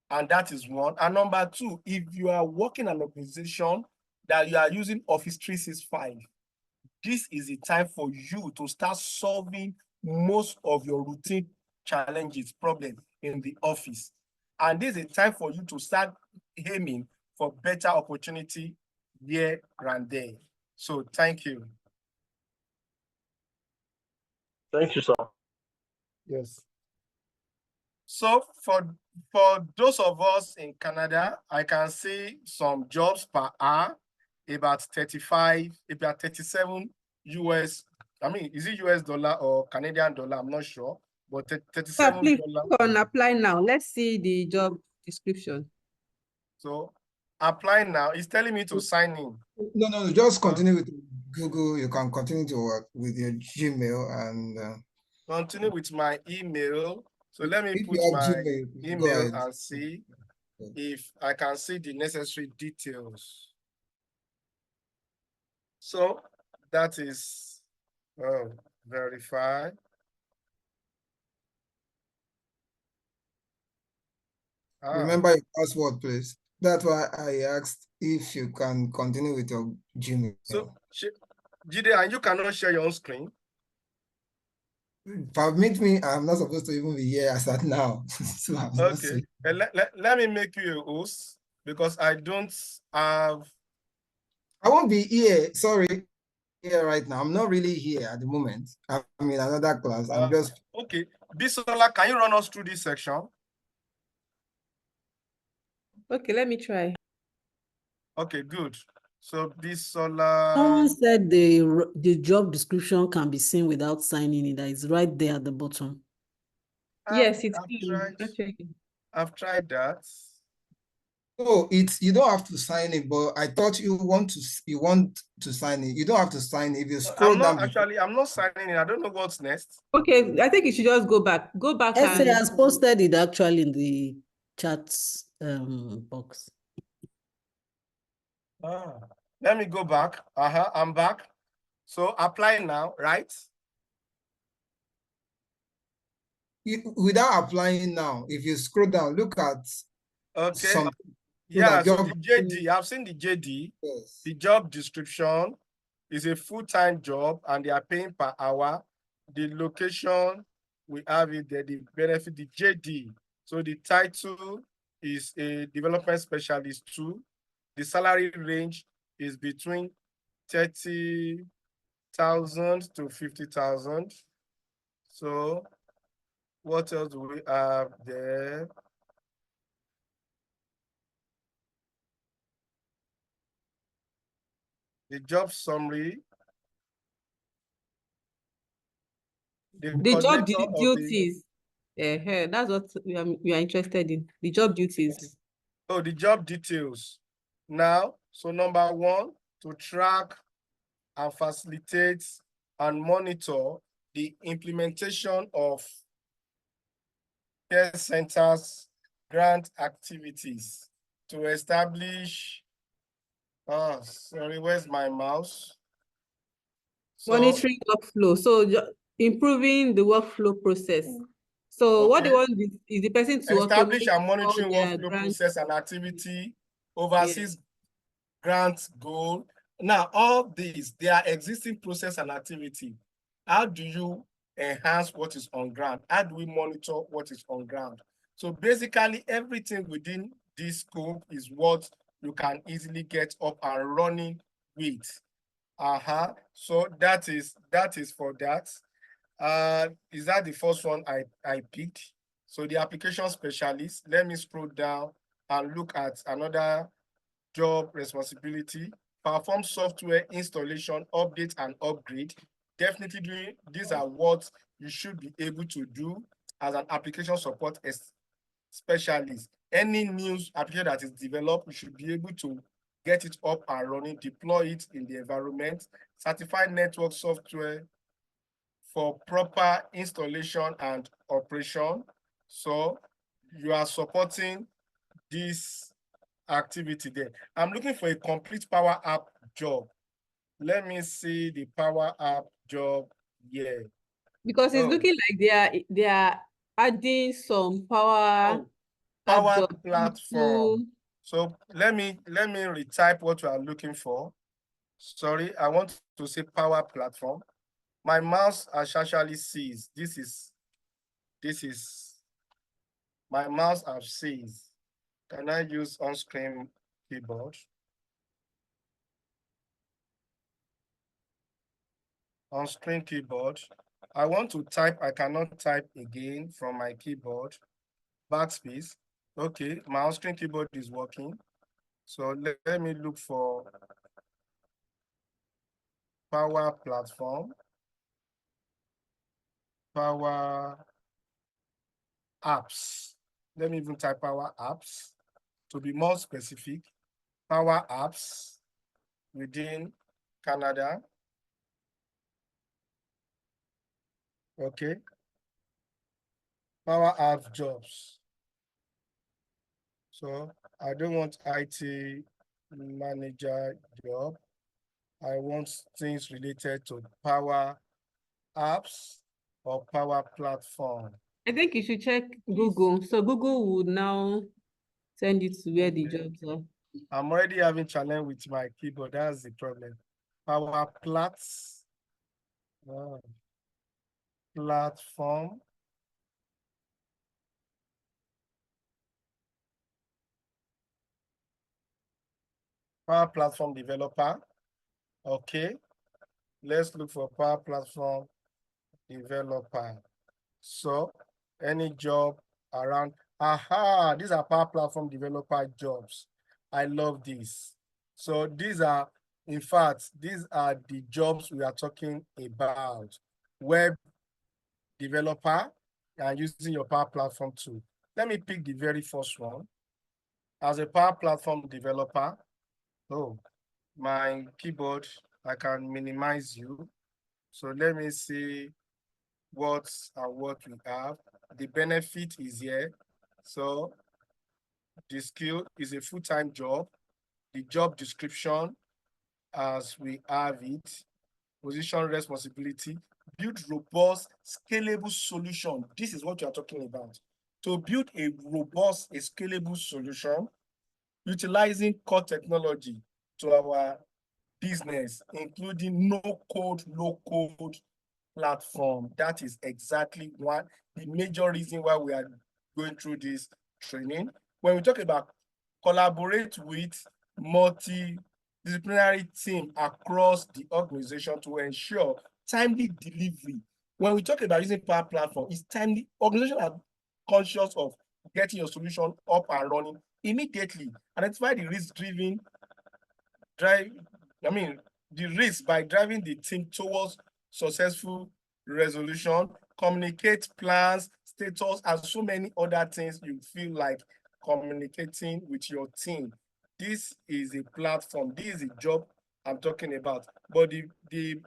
And that is one. And number two, if you are working an organization that you are using Office 365, this is the time for you to start solving most of your routine challenges, problems in the office. And this is a time for you to start aiming for better opportunity here and there. So thank you. Thank you, sir. Yes. So for those of us in Canada, I can see some jobs per hour, about 37 US. I mean, is it US dollar or Canadian dollar? I'm not sure, but $37. Please click on apply now. Let's see the job description. So apply now. It's telling me to sign in. No, just continue with Google. You can continue to work with your Gmail and continue with my email. So let me put my email and see if I can see the necessary details. So that is verify. Remember your password, please. That's why I asked if you can continue with your Gmail. So, Jide, and you cannot share your own screen? Permit me, I'm not supposed to even be here as at now. So okay, let me make you a host because I don't have. I won't be here, sorry, here right now. I'm not really here at the moment. I'm in another class. I'm just. Okay, Bisola, can you run us through this section? Okay, let me try. Okay, good. So Bisola. Someone said the job description can be seen without signing it. That is right there at the bottom. Yes, it's I've tried that. Oh, you don't have to sign it, but I thought you want to sign it. You don't have to sign it. If you scroll down. I'm not signing it. I don't know what's next. Okay, I think you should just go back. Go back. SA has posted it actually in the chat box. Let me go back. I'm back. So apply now, right? Without applying now, if you scroll down, look at some. Yeah, so the JD, I've seen the JD. Yes. The job description is a full-time job and they are paying per hour. The location, we have it there, the benefit, the JD. So the title is a development specialist 2. The salary range is between 30,000 to 50,000. So what else do we have there? The job summary. The job duties. That's what we are interested in. The job duties. Oh, the job details. Now, so number 1, to track and facilitate and monitor the implementation of care centers grant activities to establish. Oh, sorry, where's my mouse? Monitoring workflow. So improving the workflow process. So okay. What they want is the person to establish and monitoring workflow process and activity, oversees grant goal. Now, all these, they are existing process and activity. How do you enhance what is on ground? How do we monitor what is on ground? So basically, everything within this scope is what you can easily get up and running with. So that is for that. Is that the first one I picked? So the application specialist, let me scroll down and look at another job responsibility. Perform software installation, update, and upgrade. Definitely, these are what you should be able to do as an application support specialist. Any new application that is developed, you should be able to get it up and running, deploy it in the environment, certify network software for proper installation and operation. So you are supporting this activity there. I'm looking for a complete Power App job. Let me see the Power App job here. Because it's looking like they are adding some Power Platform. So let me retype what you are looking for. Sorry, I want to say Power Platform. My mouse actually sees. This is my mouse app sees. Can I use on-screen keyboard? On-screen keyboard. I want to type, I cannot type again from my keyboard. Backspace. Okay, my on-screen keyboard is working. So let me look for Power Platform. Power Apps. Let me even type Power Apps to be more specific. Power Apps within Canada. Okay. Power Apps jobs. So I don't want IT manager job. I want things related to Power Apps or Power Platform. I think you should check Google. So Google would now send you to where the jobs are. I'm already having challenge with my keyboard. That's the problem. Power Platform. Power Platform developer. Okay. Let's look for Power Platform developer. So any job around, these are Power Platform developer jobs. I love this. So these are, in fact, these are the jobs we are talking about. Web developer and using your Power Platform tool. Let me pick the very first one. As a Power Platform developer, my keyboard, I can minimize you. So let me see what we have. The benefit is here. So the skill is a full-time job. The job description, as we have it, position responsibility, build robust, scalable solution. This is what you are talking about. To build a robust, scalable solution, utilizing core technology to our business, including no-code, low-code platform. That is exactly the major reason why we are going through this training. When we talk about collaborate with multidisciplinary team across the organization to ensure timely delivery. When we talk about using Power Platform, it's timely. Organizations are conscious of getting your solution up and running immediately. Identify the risk-driven the risk by driving the team towards successful resolution, communicate plans, status, and so many other things you feel like communicating with your team. This is a platform. This is a job I'm talking about. But the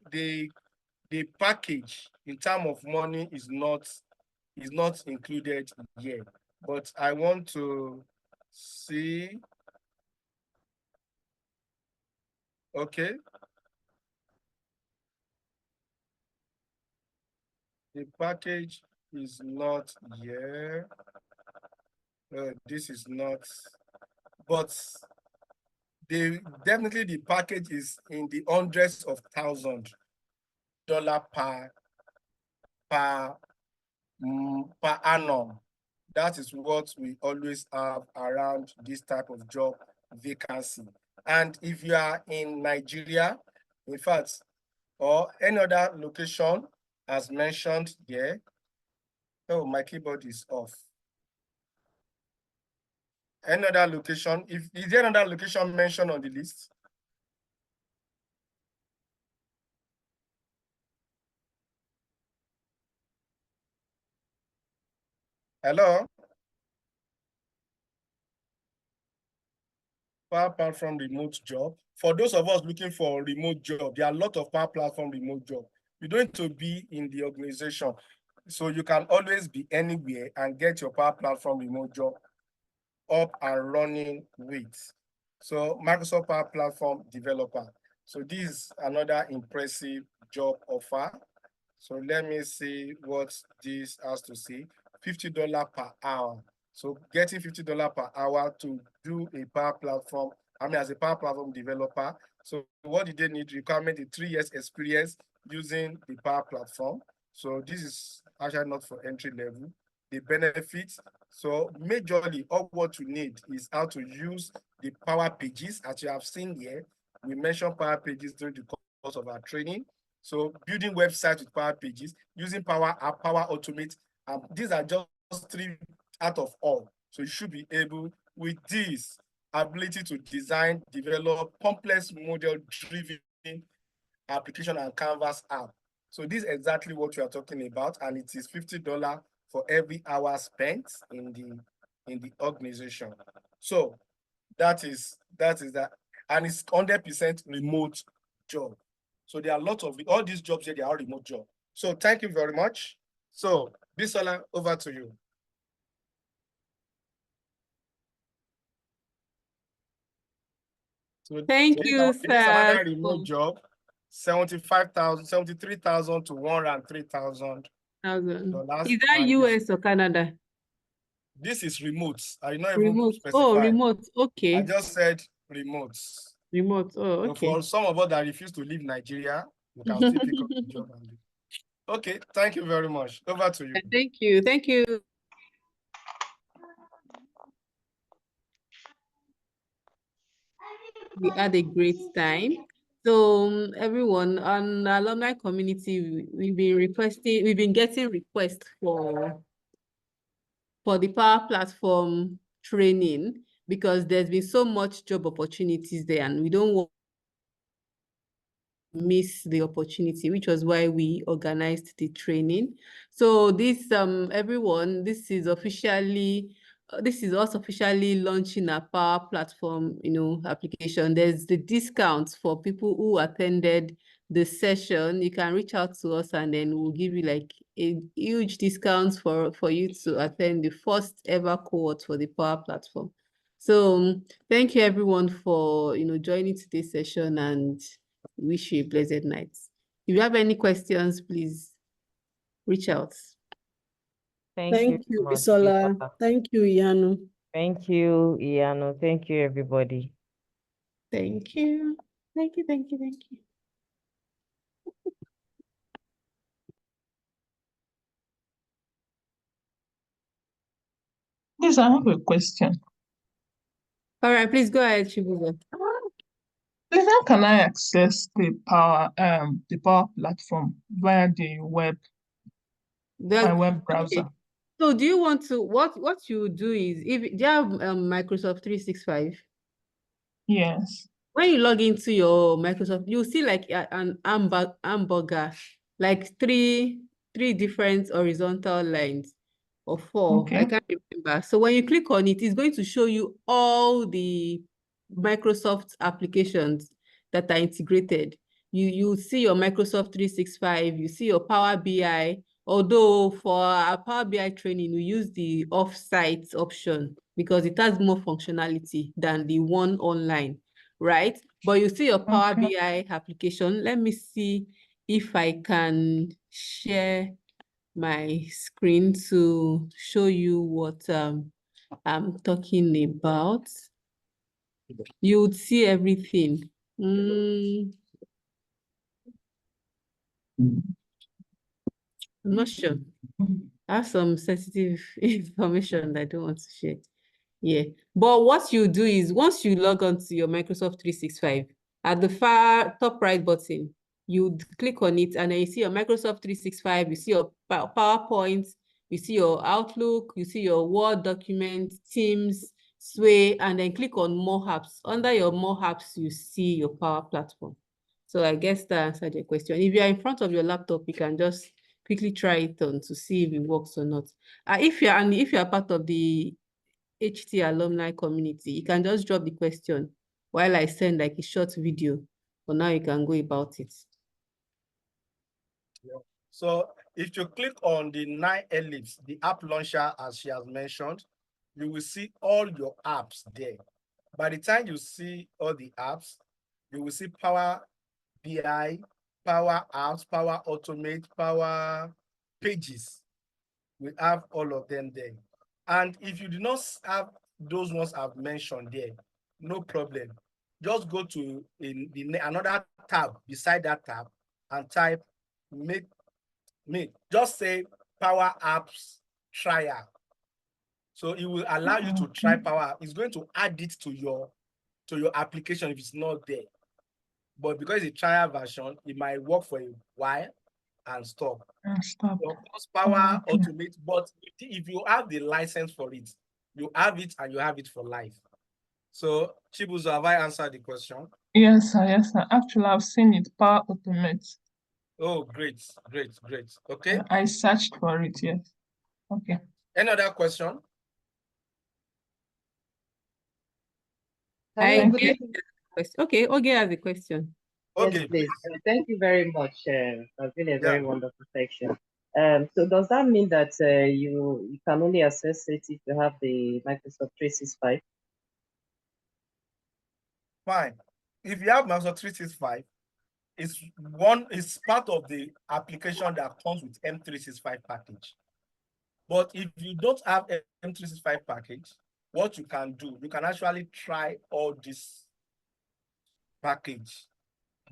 package in terms of money is not included here. But I want to see. Okay. The package is not here. This is not, but definitely the package is in the hundreds of $1,000 per annum. That is what we always have around this type of job vacancy. And if you are in Nigeria, in fact, or any other location, as mentioned here. Oh, my keyboard is off. Any other location? Is there another location mentioned on the list? Hello? Power Platform remote job. For those of us looking for a remote job, there are a lot of Power Platform remote job. You don't need to be in the organization. So you can always be anywhere and get your Power Platform remote job up and running with. So Microsoft Power Platform developer. So this is another impressive job offer. So let me see what this has to say. $50 per hour. So getting $50 per hour to do a Power Platform, as a Power Platform developer. So what did they need? Requirement is 3 years experience using the Power Platform. So this is actually not for entry level. The benefits. So majorly, all what you need is how to use the Power Pages. As you have seen here, we mentioned Power Pages during the course of our training. So building websites with Power Pages, using Power App, Power Automate. These are just 3 out of all. So you should be able, with this ability, to design, develop complex model-driven application and Canvas app. So this is exactly what we are talking about, and it is $50 for every hour spent in the organization. So that is that, and it's 100% remote job. So there are a lot of all these jobs here, they are remote jobs. So thank you very much. So Bisola, over to you. So thank you, sir. This is another remote job. 73,000 to $103,000. Is that US or Canada? This is remote. I not remote. Even specify. Oh, remote. Okay. I just said remote. Remote. Oh, okay. So for some of us that refuse to leave Nigeria, we can still pick up the job. Okay, thank you very much. Over to you. Thank you. Thank you. We had a great time. So everyone on the alumni community, we've been getting requests for the Power Platform training, because there's been so much job opportunities there, and we don't want to miss the opportunity, which was why we organized the training. So this everyone, this is us officially launching a Power Platform application. There's the discounts for people who attended the session. You can reach out to us, and then we'll give you like a huge discount for you to attend the first ever cohort for the Power Platform. So thank you everyone for joining today's session, and wish you a blessed night. If you have any questions, please reach out. Thank you, Bisola. Thank you, Iyanu. Thank you, Iyanu. Thank you, everybody. Thank you. Thank you, thank you, thank you. Yes, I have a question. All right, please go ahead, Chibuzo. Please, how can I access the Power Platform via the web, my web browser? Okay. So do you want to, what you do is, do you have Microsoft 365? Yes. When you log into your Microsoft, you'll see like an hamburger, like three different horizontal lines, or 4. Okay. I can't remember. So when you click on it, it's going to show you all the Microsoft applications that are integrated. You see your Microsoft 365, you see your Power BI. Although for our Power BI training, we use the off-site option because it has more functionality than the one online, right? But you see your Power BI application. Let me see if I can share my screen to show you what I'm talking about. You would see everything. I'm not sure. I have some sensitive information that I don't want to share. Yeah, but what you do is once you log on to your Microsoft 365, at the far top right button, you'd click on it, and then you see your Microsoft 365, you see your PowerPoint, you see your Outlook, you see your Word document, Teams, Sway, and then click on More Apps. Under your More Apps, you see your Power Platform. So I guess that answered your question. If you are in front of your laptop, you can just quickly try it on to see if it works or not. If you are part of the HT alumni community, you can just drop the question while I send like a short video. For now, you can go about it. Yeah. So if you click on the 9 ellipse, the app launcher, as she has mentioned, you will see all your apps there. By the time you see all the apps, you will see Power BI, Power Apps, Power Automate, Power Pages. We have all of them there. And if you do not have those ones I've mentioned there, no problem. Just go to another tab beside that tab and type just say Power Apps Trial. So it will allow you to try Power. It's going to add it to your application if it's not there. But because it's a trial version, it might work for a while and stop. So of course, Power Automate, but if you have the license for it, you have it and you have it for life. So Chibuzo, have I answered the question? Yes, sir. Yes, sir. Actually, I've seen it, Power Automate. Oh, great. Okay. I searched for it, yes. Okay. Any other question? Okay, Oge has a question. Okay, yes, please. Thank you very much. It's been a very wonderful section. So does that mean that you can only access it if you have the Microsoft 365? Fine. If you have Microsoft 365, it's part of the application that comes with M365 package. But if you don't have M365 package, what you can do, you can actually try all this package.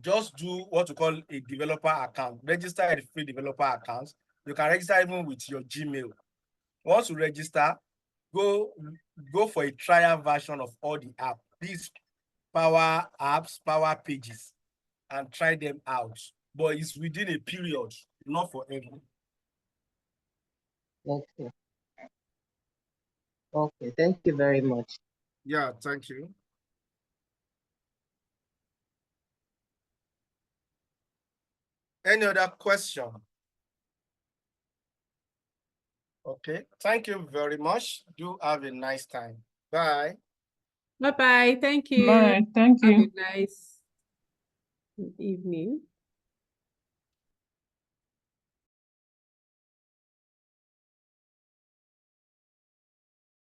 Just do what you call a developer account. Register a free developer account. You can register even with your Gmail. Once you register, go for a trial version of all the apps. These Power Apps, Power Pages, and try them out. But it's within a period, not forever. Okay. Okay, thank you very much. Yeah, thank you. Any other question? Okay, thank you very much. Do have a nice time. Bye. Bye-bye. Thank you. Bye. Thank you. Have a nice evening.